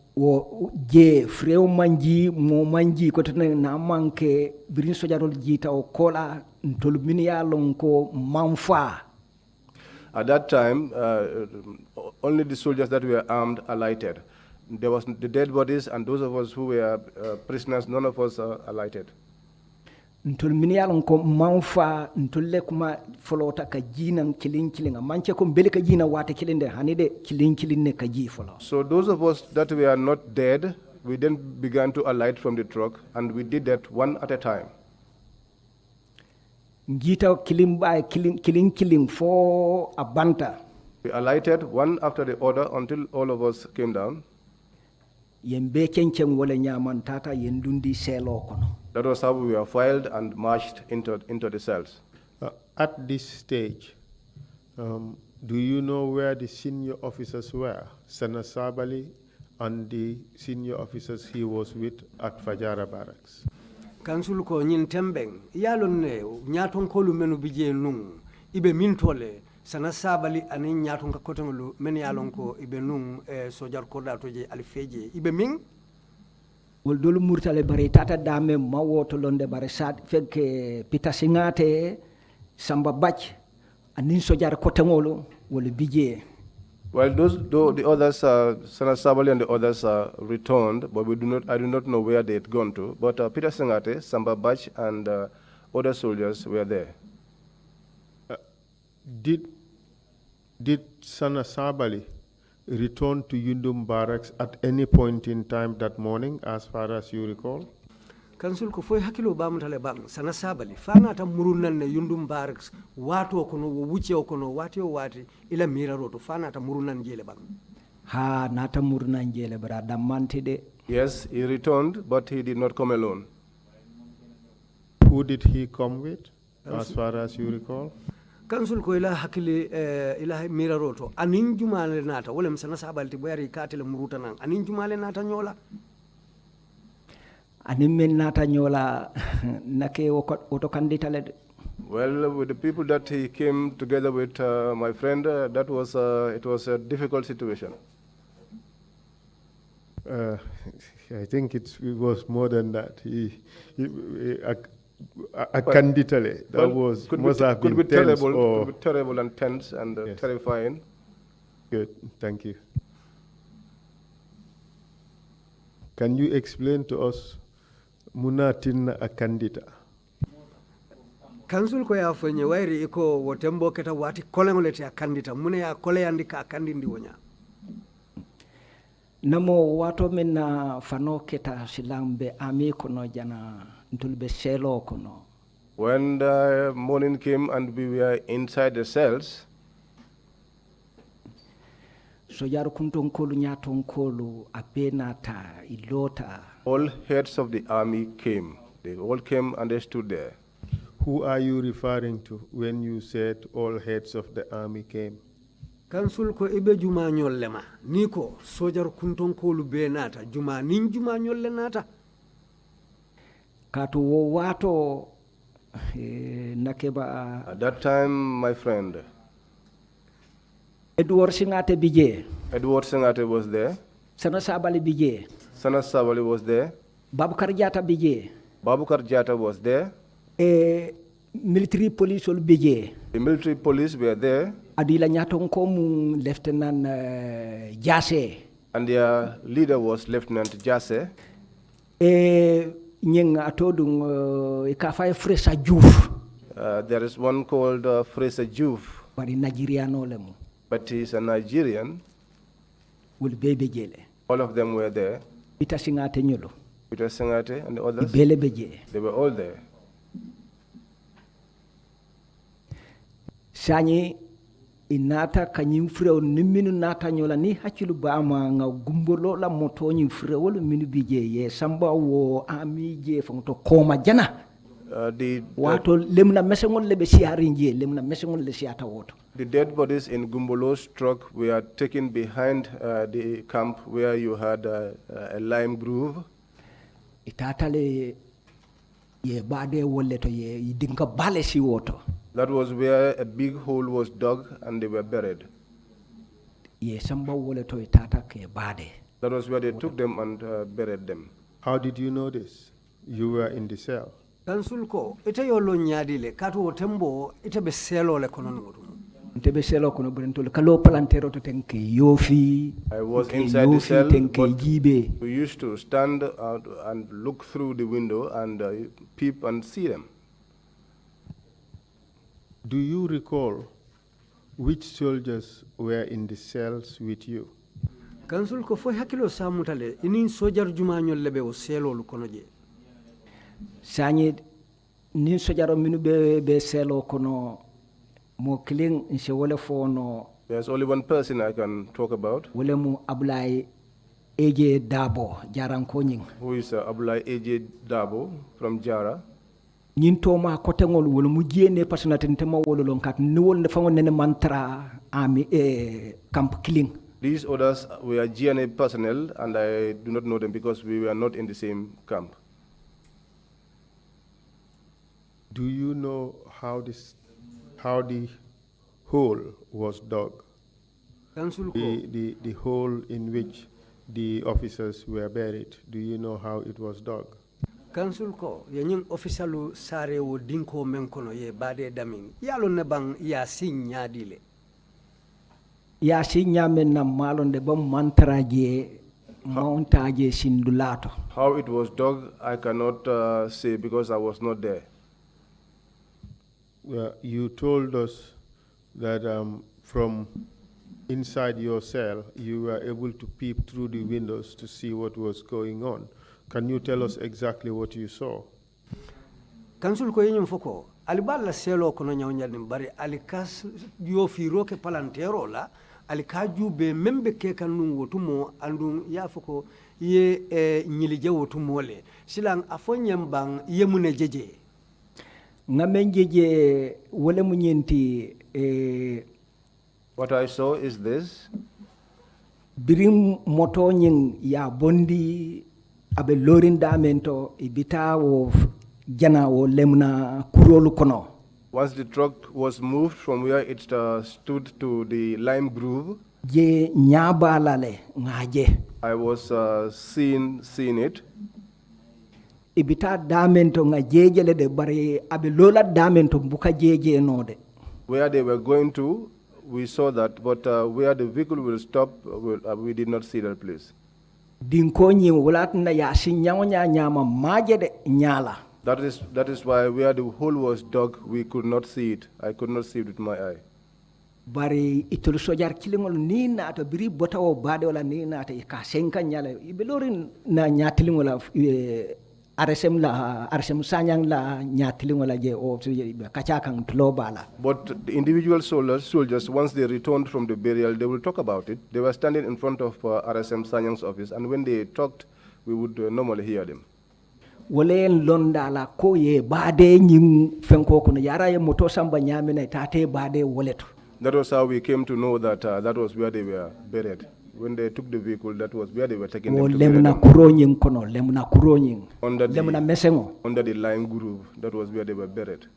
S6: je freo manji mo manji ko tan na manke birin sojarol jita o kola ntol min ya lon ko manfa.
S7: At that time, only the soldiers that were armed alighted. There was the dead bodies, and those of us who were prisoners, none of us alighted.
S6: Ntol minialon ko manfa ntolle kuma folota ka jinan kilin manche ko bele ka jina wata kilinde hanide kilin ne ka ji folo.
S7: So those of us that were not dead, we then began to alight from the truck, and we did that one at a time.
S6: Ngita kilin for a banta.
S7: We alighted one after the other until all of us came down.
S6: Yembe kenchem wala nyaman tata yendundi selo kono.
S7: That was how we were filed and marched into the cells.
S4: At this stage, Do you know where the senior officers were? Sana Sabali and the senior officers he was with at Fajara Barracks.
S5: Council ko nyin tembeng yalon ne nyaton ko lu menu bije nung ibe min tole Sana Sabali ani nyaton ka kotongolu men yalon ko ibe nung sojar koda to je alfeje ibe min
S6: wol dolu murtale bare tata dame mawoto londe bare sad fekke pita singate samba bach anin sojar kotongolu wol bije.
S7: Well, the others, Sana Sabali and the others returned, but I do not know where they had gone to. But Peter Singate, Samba Bach, and other soldiers were there.
S4: Did Sana Sabali return to Yundum Barracks at any point in time that morning, as far as you recall?
S5: Council ko foy hakilo bam tale bam Sana Sabali fana ta murunan ne Yundum Barracks wato kono wuce kono wati ila mira roto fana ta murunan jele bam
S6: ha nata murunan jele bara damante de.
S7: Yes, he returned, but he did not come alone.
S4: Who did he come with, as far as you recall?
S5: Council ko ila hakili ila mira roto anin jumale nata wala Sana Sabali ti boyari katele muruta nan anin jumale nata nyola
S6: animen nata nyola nake oto kanditale.
S7: Well, with the people that he came together with, my friend, that was it was a difficult situation.
S4: I think it was more than that. A candidly, that was must have been tense
S7: terrible,
S4: or
S7: could be terrible and tense and
S4: yes.
S7: terrifying.
S4: Good, thank you. Can you explain to us Munatin a candidate?
S5: Council ko ya fenye wairi iko wotembo keta wati kolengolete ya kandita mune ya kole yandika kandindi wonya
S6: namo wato mena fano keta silambe ami kono jana ntulbe selo kono.
S7: When the morning came and we were inside the cells,
S6: sojaru kunton kolu nyaton kolu apenata ilota.
S7: All heads of the army came. They all came and they stood there.
S4: Who are you referring to when you said all heads of the army came?
S5: Council ko ibe juma nyollema niko sojar kunton kolu be nata juma nin juma nyolle nata
S6: kato wo wato nakeba.
S7: At that time, my friend
S6: Edward Singate bije.
S7: Edward Singate was there.
S6: Sana Sabali bije.
S7: Sana Sabali was there.
S6: Babukar Jata bije.
S7: Babukar Jata was there.
S6: Military police ol bije.
S7: The military police were there.
S6: Adila nyaton komu Lieutenant Jase.
S7: And their leader was Lieutenant Jase.
S6: Nyeng atodung ikafai Fresa Juf.
S7: There is one called Fresa Juf.
S6: Bari Nigeriano lemu.
S7: But he's a Nigerian.
S6: Will bebe jele.
S7: All of them were there.
S6: Peter Singate nyolo.
S7: Peter Singate and the others.
S6: Bele beje.
S7: They were all there.
S6: Sani inata kanyim freo niminu nata nyola ni hachilu bama nga gumbolo la moto nyi freo wala minu bije ye samba wo ami je fonto koma jana wato lemna mesengol lebe siari nje lemna mesengol le siata woto.
S7: The dead bodies in Gumbolo's truck were taken behind the camp where you had a lime groove.
S6: Itatale ye bade wolle to ye dinka bale si woto.
S7: That was where a big hole was dug and they were buried.
S6: Ye samba wolle to itata ke bade.
S7: That was where they took them and buried them.
S4: How did you know this? You were in the cell.
S5: Council ko ite yolo nyadile katu wotembo ite be selo le kono ngoto.
S6: Ntebe selo kono brentol kalo palantero to tenke yofi.
S7: I was inside the cell, but
S6: jibe.
S7: we used to stand out and look through the window and peep and see them.
S4: Do you recall which soldiers were in the cells with you?
S5: Council ko fo hakilo samutale inin sojar juma nyolle be o selo lu kono je.
S6: Sanye nin sojaro minu be selo kono mo killing nse wole fono.
S7: There's only one person I can talk about.
S6: Wole mu Abulai AJ Dabo Jaran Konying.
S7: Who is Abulai AJ Dabo from Jara.
S6: ñintoma kotengol wala mu jene personate ntema wala lon kat ni wol ne fango nene mantra ami camp killing.
S7: These others were GNA personnel, and I do not know them because we were not in the same camp.
S4: Do you know how the hole was dug? The hole in which the officers were buried. Do you know how it was dug?
S5: Council ko yenying officialu sare wo dinko men kono ye bade damin yalo ne bang ya sinya dile
S6: Ya sinya men na malonde bam mantraje mountaje sindulato.
S7: How it was dug, I cannot say because I was not there.
S4: You told us that from inside your cell, you were able to peep through the windows to see what was going on. Can you tell us exactly what you saw?
S5: Council ko yenyum foko aliballa selo kono nyawnyal bari alikas yo firo ke palantero la alikaju be membe ke kanu wotumo andum ya foko ye nyilije wotumo le silang afonyem bang yemune jeje
S6: ngamen jeje wala mu ñenti
S7: What I saw is this.
S6: birim moto ñing ya bondi abe lorin damento ibita wo jana wo lemna kurolu kono.
S7: Once the truck was moved from where it stood to the lime groove,
S6: Je nyaba lale ngaje.
S7: I was seeing it.
S6: Ibita damento nga jejele de bari abe lola damento buka jeje node.
S7: Where they were going to, we saw that, but where the vehicle will stop, we did not see that place.
S6: Dinko nyi wulatna ya sinyawonya nyama maje de nyala.
S7: That is why where the hole was dug, we could not see it. I could not see it with my eye.
S6: Bari itulu sojar kilingol ni nata biri botawo bade wala ni nata ka senka nyala ibelorin na nyatilingola RSM sanyang la nyatilingola je o kacha kan tulo bala.
S7: But the individual soldiers, once they returned from the burial, they will talk about it. They were standing in front of RSM Sanyang's office, and when they talked, we would normally hear them.
S6: Walen londa la ko ye bade nyim fenko kono yara ye moto samba nyamena tate bade woleto.
S7: That was how we came to know that that was where they were buried. When they took the vehicle, that was where they were taking them to bury them. Under the lime groove, that was where they were buried.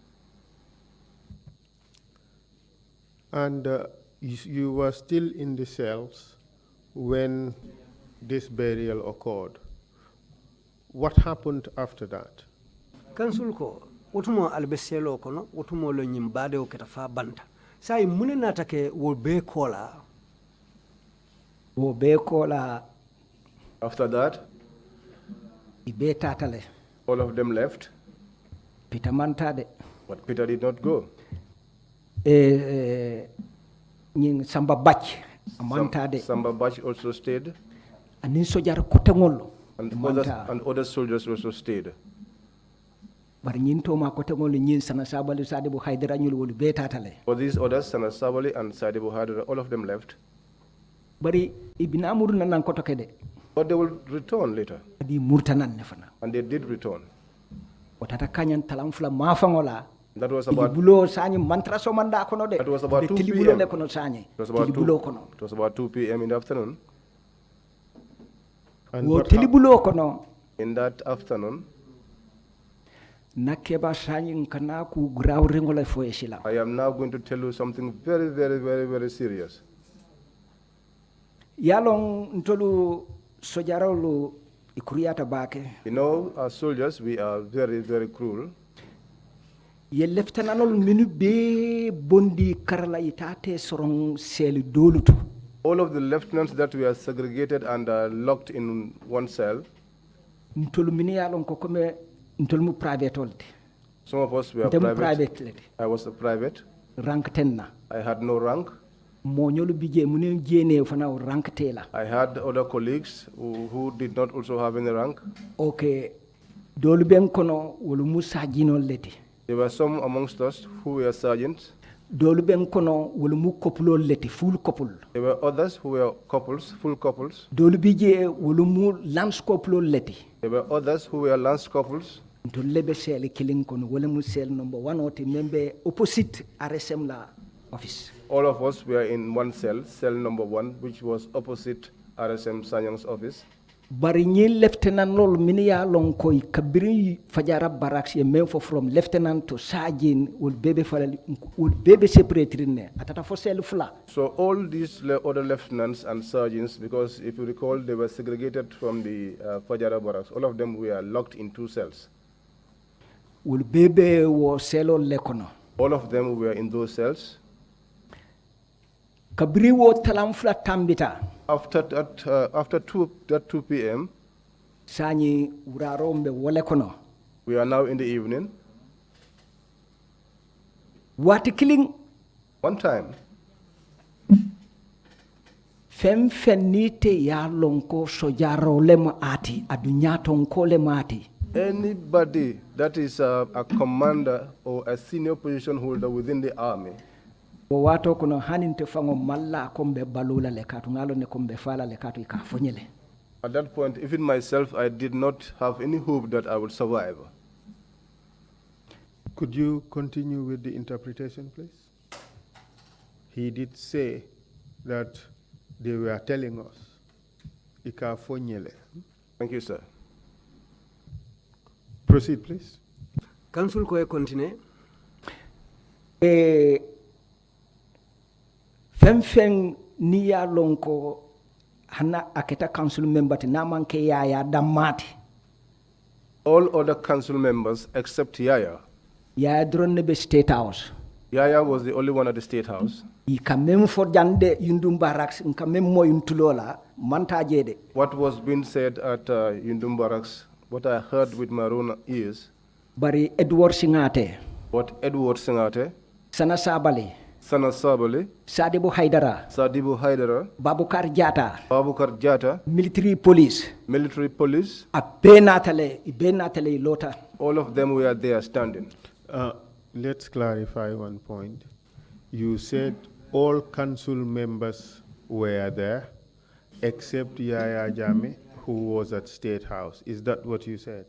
S4: And you were still in the cells when this burial occurred. What happened after that?
S5: Council ko wotumo albeselo kono wotumo lo nyimbade o ketafa banta sai mune natake wo be kola
S7: After that, all of them left.
S6: Peter mantade.
S7: But Peter did not go.
S6: Samba Bach mantade.
S7: Samba Bach also stayed.
S6: And sojar
S7: and other soldiers also stayed.
S6: For these
S7: others, Sana Sabali and Sadibu Haidara, all of them left. But they will return later. And they did return. That was about 2 p.m. It was about 2 p.m. in the afternoon.
S4: And
S7: in that afternoon,
S4: I
S7: am now going to tell you something very, very, very, very serious. You know, as soldiers, we are very, very cruel. All of the lieutenants that were segregated and locked in one cell, some of us were private. I was a private.
S6: Rank 10.
S7: I had no rank. I had other colleagues who did not also have any rank.
S6: Okay. There
S7: were some amongst us who were sergeants.
S6: There
S7: were others who were couples, full couples.
S6: There
S7: were others who were lance couples.
S6: to lebe sel killing kono wala mu sel number 1 oti membe opposite RSM la office.
S7: All of us were in one cell, cell number 1, which was opposite RSM Sanyang's office.
S6: Bari ñi lieutenant lol min ya lon koy kabiri fajara barracks ye même fo from lieutenant to sergeant will bebe separate ne atata fo sel fula.
S7: So all these other lieutenants and sergeants, because if you recall, they were segregated from the Fajara barracks. All of them were locked in 2 cells.
S6: Will bebe wo selo lekono.
S7: All of them were in those cells.
S6: Kabiri wo talam fula tambita.
S7: After 2 p.m.,
S6: Sani urarombe wole kono.
S7: we are now in the evening.
S6: Wati killing
S7: One time,
S6: fem fenite ya lonko sojaro lema ati adunyaton ko lemati.
S7: anybody that is a commander or a senior position holder within the army,
S6: Wato kono haninte fango malla kombe balula le katu ngalo ne kombe fala le katu ikafonyele.
S7: at that point, even myself, I did not have any hope that I would survive.
S4: Could you continue with the interpretation, please? He did say that they were telling us, Ika fonyele.
S7: Thank you, sir.
S4: Proceed, please.
S5: Council ko e continue.
S6: Fem ni ya lonko hana aketa council member ti namanke ya damati.
S7: All other council members except Yaya.
S6: Ya drone be state house.
S7: Yaya was the only one at the State House.
S6: Ika mem for jande yundum barracks nka mem mo yuntulola manta jede.
S7: What was being said at Yundum Barracks, what I heard with my own ears,
S6: Bari Edward Singate,
S7: what Edward Singate,
S6: Sana Sabali,
S7: Sana Sabali,
S6: Sadibu Haidara,
S7: Sadibu Haidara,
S6: Babukar Jata,
S7: Babukar Jata,
S6: military police,
S7: military police,
S6: a benatale lota.
S7: all of them were there standing.
S4: Let's clarify one point. You said all council members were there except Yaya Jame, who was at State House. Is that what you said?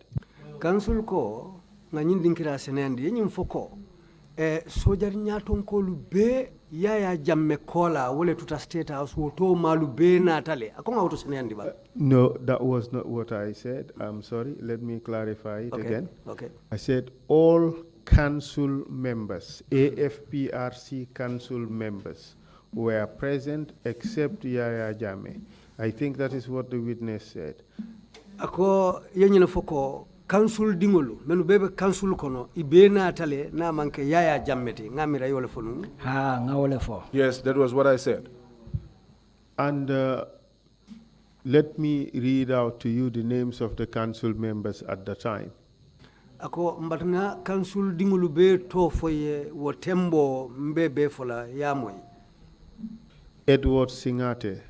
S5: Council ko nga nyindinkira senendi yenyim foko sojar nyaton ko lu be Yaya Jamme kola wole tuta State House woto malu be natale akonga woto senendi ba.
S4: No, that was not what I said. I'm sorry. Let me clarify it again.
S5: Okay.
S4: I said all council members, AFPRC council members, were present except Yaya Jame. I think that is what the witness said.
S5: Ako yenyina foko council dingolu menu bebe council kono ibena tale na manke Yaya Jammeti ngamira yole fonu.
S6: Ha ngawole fo.
S7: Yes, that was what I said.
S4: And let me read out to you the names of the council members at the time.
S5: Ako mbatna council dingolu be to foye wo tembo mbebe fola yamoy.
S4: Edward Singate,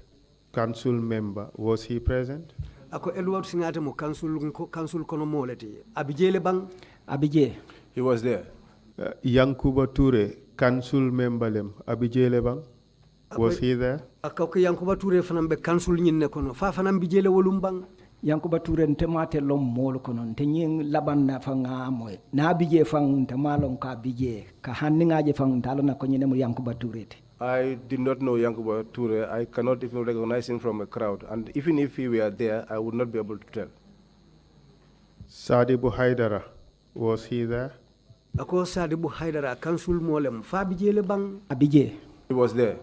S4: council member, was he present?
S5: Ako Edward Singate mo council kono moleti abijele bang
S6: Abije.
S7: He was there.
S4: Yankuba Toure, council member lem, Abijele Bang, was he there?
S5: Ako ko Yankuba Toure fanam be council nyinne kono fa fanam bijele wolum bang.
S6: Yankuba Toure ntemate lom mol kono ntenyin laban na fanga moy na bije fang ntemalon ka bije ka hanningaje fang talona ko nyene mo Yankuba Toure.
S7: I did not know Yankuba Toure. I cannot even recognize him from a crowd. And even if he were there, I would not be able to tell.
S4: Sadibu Haidara, was he there?
S5: Ako Sadibu Haidara council molem fa bijele bang
S6: Abije.
S7: He was there.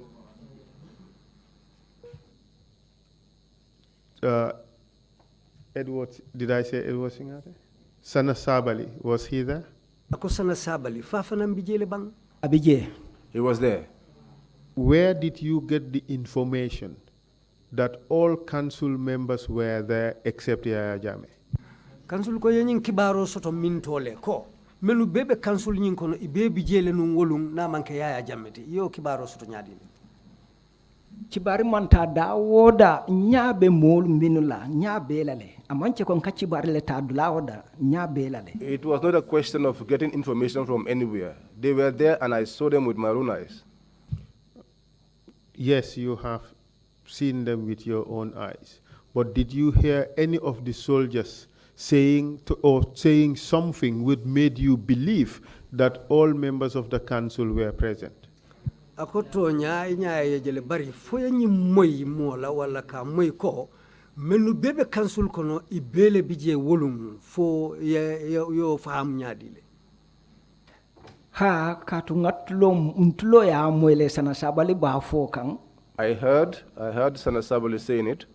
S4: Edward, did I say Edward Singate? Sana Sabali, was he there?
S5: Ako sana sabali fa fanam bijele bang
S6: Abije.
S7: He was there.
S4: Where did you get the information that all council members were there except Yaya Jame?
S5: council ko yenyin kibaro soto min tole ko melu bebe council nyin kono ibe bijele nun wolum na manke Yaya Jammeti yo kibaro soto nyadi.
S6: Cibari manta da woda nyabe mol minula nyabe lale amanche kon ka cibari le ta dula woda nyabe lale.
S7: It was not a question of getting information from anywhere. They were there and I saw them with my own eyes.
S4: Yes, you have seen them with your own eyes. But did you hear any of the soldiers saying something which made you believe that all members of the council were present?
S5: Akoto nya jele bari fo yanyi moy mola wala ka moy ko menu bebe council kono ibele bije wolum fo yo faham nyaadile
S6: ha katu ngatlo mtulo ya mwele sana sabali ba fo kan
S7: I heard Sana Sabali saying it,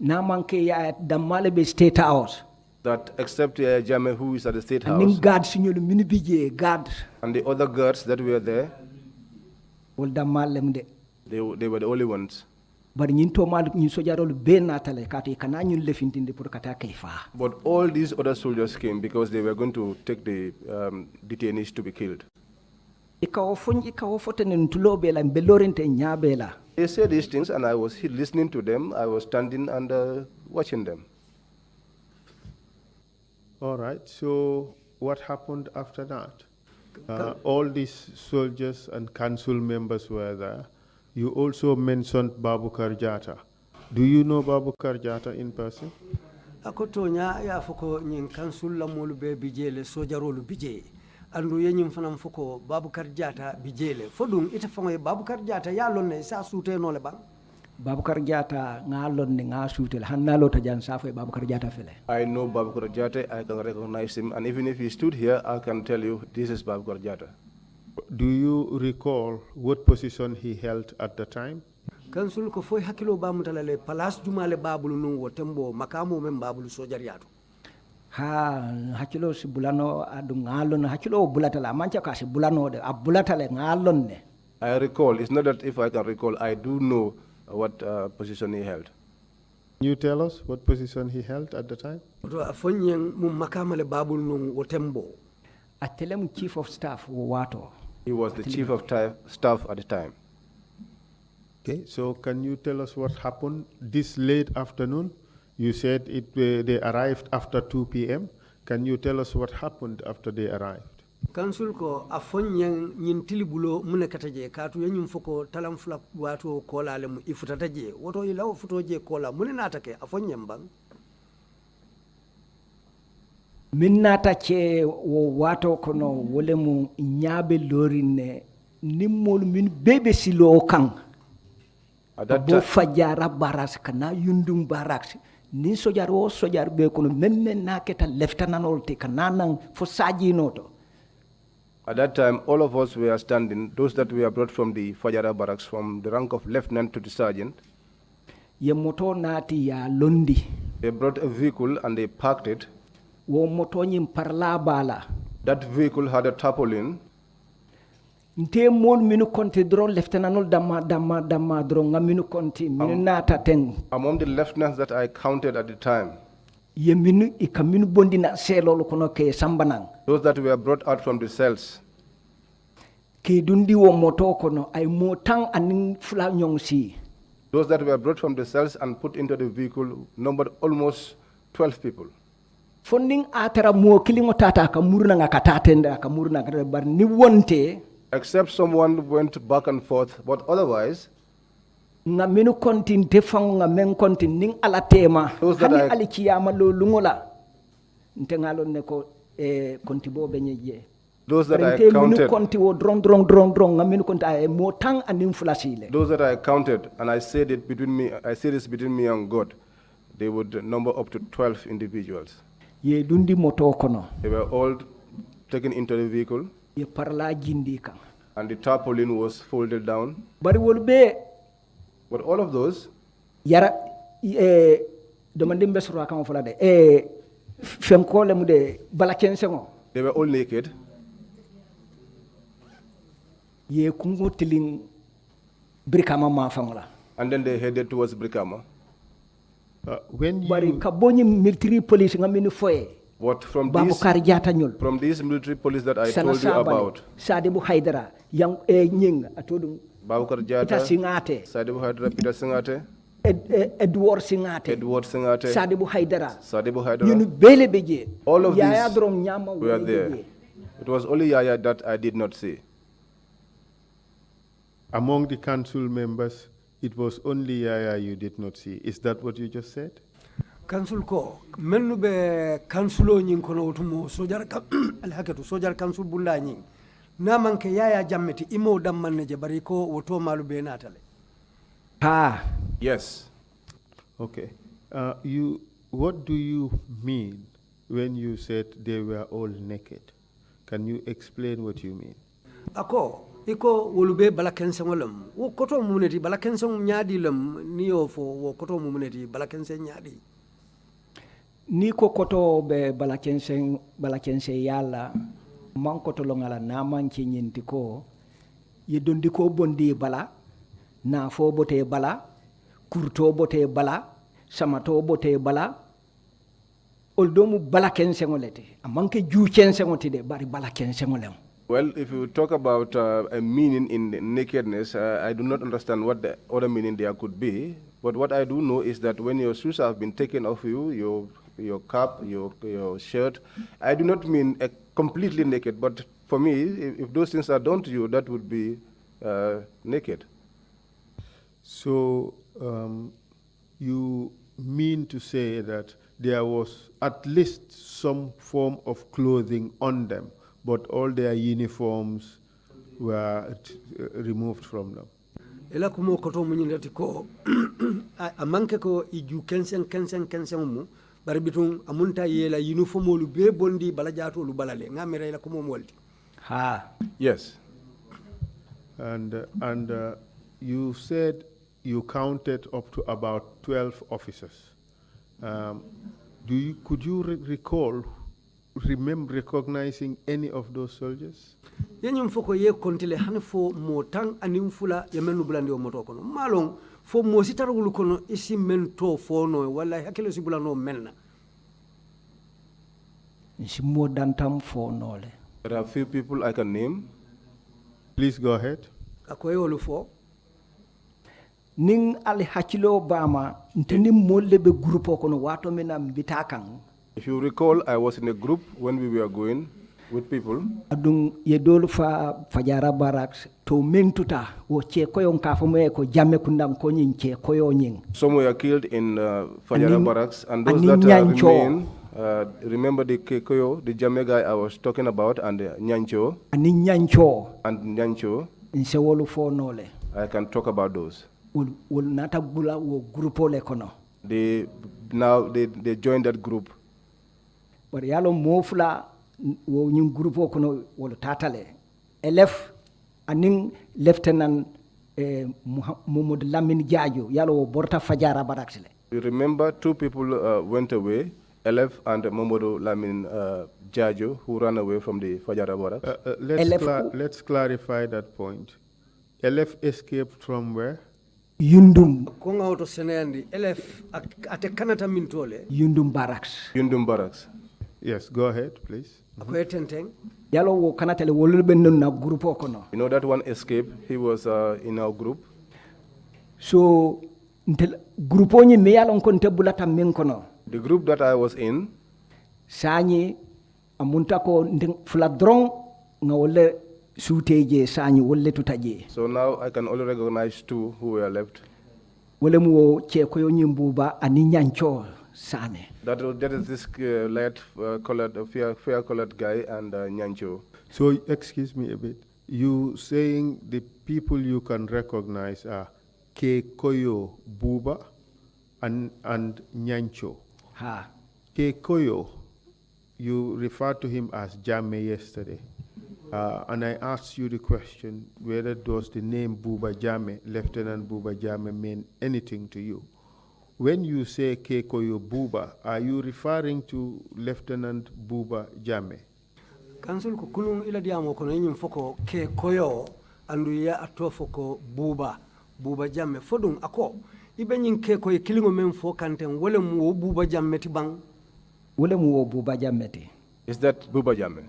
S6: na manke ya damale be state house
S7: that except Jame, who is at the State
S6: ning
S7: House,
S6: guard signol mini bije guard
S7: and the other guards that were there,
S6: wol damale mde
S7: they were the only ones.
S6: bari ñin to mal ñin sojarol be natale kati kana ñun lefintinde pour kata kayfa
S7: But all these other soldiers came because they were going to take the detainees to be killed.
S6: ikaw foten tulo be la belorente nyaabe la
S7: They said these things, and I was listening to them. I was standing and watching them.
S4: All right, so what happened after that? All these soldiers and council members were there. You also mentioned Babukar Jata. Do you know Babukar Jata in person?
S5: akoto nya ya foko nyin council la molu be bijele sojarolu bije andu yenyum fanam foko Babukar Jata bijele fodum ita fango Babukar Jata ya lonne sa sute no le bang
S6: Babukar Jata ngalon ni nga sutel hannalo ta jan safo Babukar Jata fele
S7: I know Babukar Jata. I can recognize him, and even if he stood here, I can tell you this is Babukar Jata.
S4: Do you recall what position he held at the time?
S5: council ko foy hakilo ba mutalale place jumale babulu no wotembo makamo men babulu sojariatu
S6: ha hakilo si bulano adu ngalon hakilo bulatala mancha kasi bulano de abulatale ngalon ne
S7: I recall. It's not that if I can recall, I do know what position he held.
S4: Can you tell us what position he held at the time?
S5: to afonyen mum makamale babulu no wotembo
S6: atelem chief of staff wo wato
S7: He was the chief of staff at the time.
S4: Okay, so can you tell us what happened this late afternoon? You said they arrived after 2 p.m. Can you tell us what happened after they arrived?
S5: council ko afonyen nyin tilibulo mune kataje katu yenyum foko talam flap wato kola le mu ifutataje woto ilaw futoje kola mune natake afonyen bang
S6: min nata ce wo wato kono wole mu ñaabe lorine nimmol min bebe silo kan
S7: At that
S6: bo
S7: time,
S6: fajara baras kana yundum baras ni sojar wo sojar be kono memme naketa leftananol te kana nan fo saji noto
S7: at that time, all of us were standing. Those that were brought from the Fajara barracks, from the rank of lieutenant to the sergeant,
S6: ye moto nati ya londi
S7: they brought a vehicle and they parked it.
S6: wo moto nyim parla bala
S7: That vehicle had a tarpaulin.
S6: nte mol minu konti dron leftananol damma dron nga minu konti minu nata ten
S7: Among the lieutenants that I counted at the time,
S6: ye minu ika minu bondina selol kono ke sambanang
S7: those that were brought out from the cells,
S6: ke dundi wo moto kono ay mo tang anin fula nyong si
S7: those that were brought from the cells and put into the vehicle numbered almost 12 people.
S6: fonding atara mo kilingo tata ka murna nga katatenda ka murna ka bar ni wonte
S7: Except someone went back and forth, but otherwise,
S6: nga minu kontin defang nga men kontin ning ala tema
S7: Those that
S6: hani
S7: I-
S6: ali kiyama lo lungola nte ngalon ne ko konti bo benyeje
S7: those that I
S6: minu
S7: counted,
S6: konti wo dron nga minu konti ay mo tang anin fulasile
S7: those that I counted, and I said it between me, I said this between me and God, they would number up to 12 individuals.
S6: ye dundi moto kono
S7: They were all taken into the vehicle,
S6: ye parla jindi kan
S7: and the tarpaulin was folded down.
S6: bari wol be
S7: But all of those,
S6: yara domandi mbesro kan fula de fenkole mu de bala kensengo
S7: they were all naked.
S6: ye kungo tilin brikama ma fangola
S7: And then they headed towards Brikama.
S4: When
S6: bari
S4: you
S6: ka boni military police nga minu foye
S7: But from
S6: Babukar Jata ñol
S7: these military police that I
S6: sana
S7: told you
S6: sabale
S7: about,
S6: Sadibu Haidara yang ñing atodum
S7: Babukar
S6: ita
S7: Jata,
S6: singate
S7: Sadibu Haidara, Peter Singate,
S6: Edward singate
S7: Edward Singate,
S6: Sadibu Haidara
S7: Sadibu
S6: ñunu
S7: Haidara,
S6: bele beje
S7: all of
S6: yaya
S7: these
S6: drom ñama
S7: were there. It was only Yaya that I did not see.
S4: among the council members, it was only Yaya you did not see. Is that what you just said?
S5: council ko mennu be councilo nyin kono wotumo sojar ka al hakatu sojar council bulla nyin na manke yaya jammeti imo dammanne je bari ko woto malu be natale
S6: ha
S7: Yes.
S4: Okay. What do you mean when you said they were all naked? Can you explain what you mean?
S5: ako iko wolube bala kensengolam wo koto mumuneti bala kensen nyaadi lam niyo fo wo koto mumuneti bala kensen nyaadi
S6: ni ko koto be balakense yalla man koto longala na man ci nyinti ko yedondi ko bondi bala na fo bote bala kurto bote bala samato bote bala oldomu balakense ngolete amanke ju kense ngotide bari balakense ngolem.
S7: Well, if you talk about a meaning in nakedness, I do not understand what the other meaning there could be. But what I do know is that when your shoes have been taken off you, your cap, your shirt, I do not mean completely naked. But for me, if those things are done to you, that would be naked.
S4: So you mean to say that there was at least some form of clothing on them, but all their uniforms were removed from them?
S5: ela kumo koto munyindati ko amanke ko iju kensen mu bari bitum amunta yela uniform lu be bondi bala jato lu balale ngamere ela kumo molti
S6: ha
S7: Yes.
S4: And you said you counted up to about 12 officers. Could you remember recognizing any of those soldiers?
S5: yenyum foko ye kontile han fo motang anim fula yamenu bulandi o moto kono malon fo mo sitarugul kono isi mento fono wala hakelo si bulano menna
S6: nsi modantam fonole
S7: There are few people I can name.
S4: Please go ahead.
S5: akoyolu fo
S6: ning ali hakilo bama nteni molle be groupe kono wato mena mbitakan
S7: If you recall, I was in a group when we were going with people.
S6: adun ye dolu fa fajara barracks to mentuta wo che koyon ka fo me ko jamme kundam ko nyin che koyo nyin
S7: Some were killed in Fajara
S6: Anin-
S7: barracks, and those
S6: Anin
S7: that
S6: Nyancho.
S7: remain, remember the Kekoyo, the Jame guy I was talking about, and Nyancho,
S6: ani nyancho
S7: and Nyancho.
S6: nse wolu fo nole
S7: I can talk about those.
S6: wol nata bula wo groupe le kono
S7: They joined that group.
S6: bar yalo mofla wo nyin groupe kono wol tatale elef anin lieutenant Muhammad Lamin Jaaju yalo wo borta fajara barracks le
S7: You remember two people went away, Elef and Momodo Lamin Jajo, who ran away from the Fajara barracks.
S4: Let's clarify that point. LF escaped from where?
S6: yundum
S5: ko ngawto seneyandi elef ate kanata min tole
S6: yundum barracks
S7: Yundum barracks.
S4: Yes, go ahead, please.
S5: akoye tenteng
S6: yalo wo kanatale wolul ben na groupe kono
S7: You know that one escaped. He was in our group.
S6: so ntel groupe nyi me yalo kon tebulata men kono
S7: The group that I was in,
S6: sañi amunta ko fula dron nga wolle suuteje sañi wolle tutaje
S7: so now I can only recognize two who were left.
S6: wole mu wo ce ko yo nyimbuba ani nyancho sane
S7: That is this fair colored guy and Nyancho.
S4: So, excuse me a bit. You saying the people you can recognize are Kekoyo Buba and Nyancho.
S6: ha
S4: Kekoyo, you referred to him as Jame yesterday. And I asked you the question whether does the name Buba Jame, Lieutenant Buba Jame, mean anything to you? When you say Kekoyo Buba, are you referring to Lieutenant Buba Jame?
S5: kansul ko kunun ila diamo kono nyim foko ke koyo andu ya ato foko buba jamme fodum ako ibe nyin ke koy kilingo men fo kanten wala mu wo buba jamme ti bang
S6: wole mu wo buba jammete
S7: Is that Buba Jame?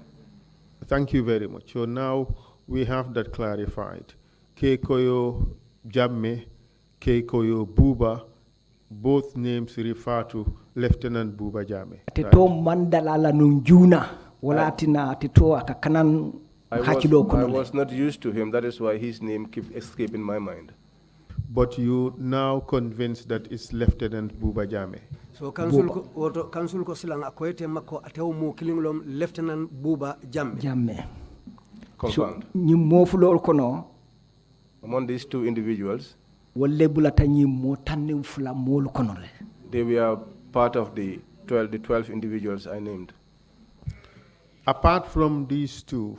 S4: Thank you very much. So now we have that clarified. Kekoyo Jamme, Kekoyo Buba, both names refer to Lieutenant Buba Jame.
S6: te to mandala la nun juna wala tina te to aka kanan
S7: I
S6: hakilo
S7: was
S6: kono le
S7: not used to him. That is why his name keeps escaping my mind.
S4: but you now convinced that it's Lieutenant Buba Jame.
S5: So council ko silang akoyete makko atew mo kilingolom Lieutenant Buba Jammeh.
S6: Jammeh.
S7: Confirmed.
S6: So ñi mofulol kono
S7: Among these two individuals,
S6: wolle bulata ñi mo tannim fula molu kono le.
S7: they were part of the 12 individuals I named.
S4: Apart from these two,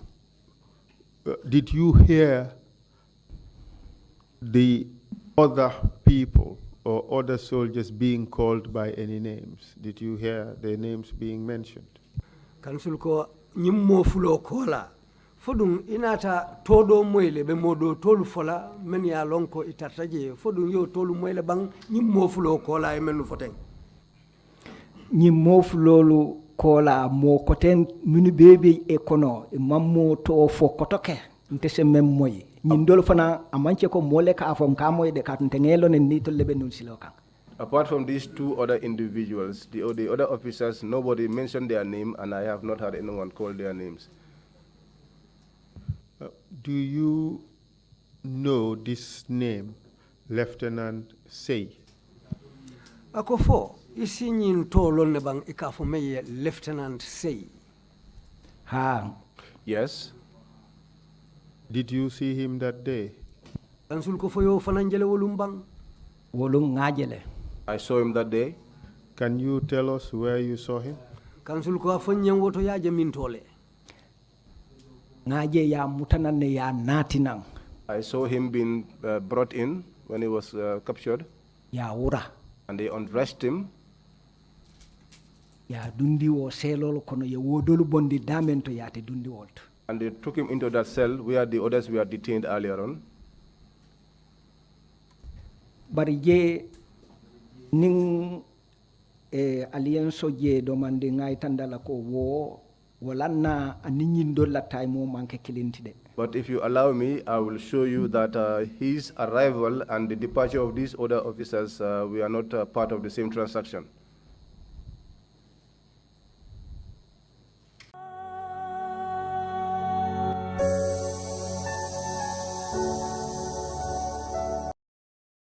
S4: did you hear the other people or other soldiers being called by any names? Did you hear their names being mentioned?
S5: Council ko nyimmo fulo kola fodum inata todo moyle be modo tolu fola men ya lonko itataje fodum yo tolu moyle bang nyimmo fulo kola e menu foten
S6: ñi mofulolu kola mo koten minu bebe e kono e mammo to fo kotoke nte se mem moy ñi ndol fana amanche ko mole ka afom ka moy de ka tengelo ne ni to lebe nun silokan.
S7: Apart from these two other individuals, the other officers, nobody mentioned their name, and I have not had anyone call their names.
S4: Do you know this name, Lieutenant Sey?
S5: ako fo isi ñin tolol ne bang ikafo meye Lieutenant Sey.
S6: Ha
S7: Yes.
S4: Did you see him that day?
S5: Council ko fo yo fananjele wolum bang
S6: wolum ngajele.
S7: I saw him that day.
S4: Can you tell us where you saw him?
S5: Council ko afon ñen woto yaaje min tole
S6: Ngaje ya mutanane ya natinang
S7: I saw him being brought in when he was captured,
S6: ya wura
S7: and they undressed him.
S6: ya dundi wo selol kono ye wodolu bondi damento yate dundi wolto.
S7: And they took him into that cell where the others were detained earlier on.
S6: Bari je ning alliance je domande ngay tandala ko wo walanna aninyin dolla time manke kilintide.
S7: But if you allow me, I will show you that his arrival and the departure of these other officers, we are not part of the same transaction.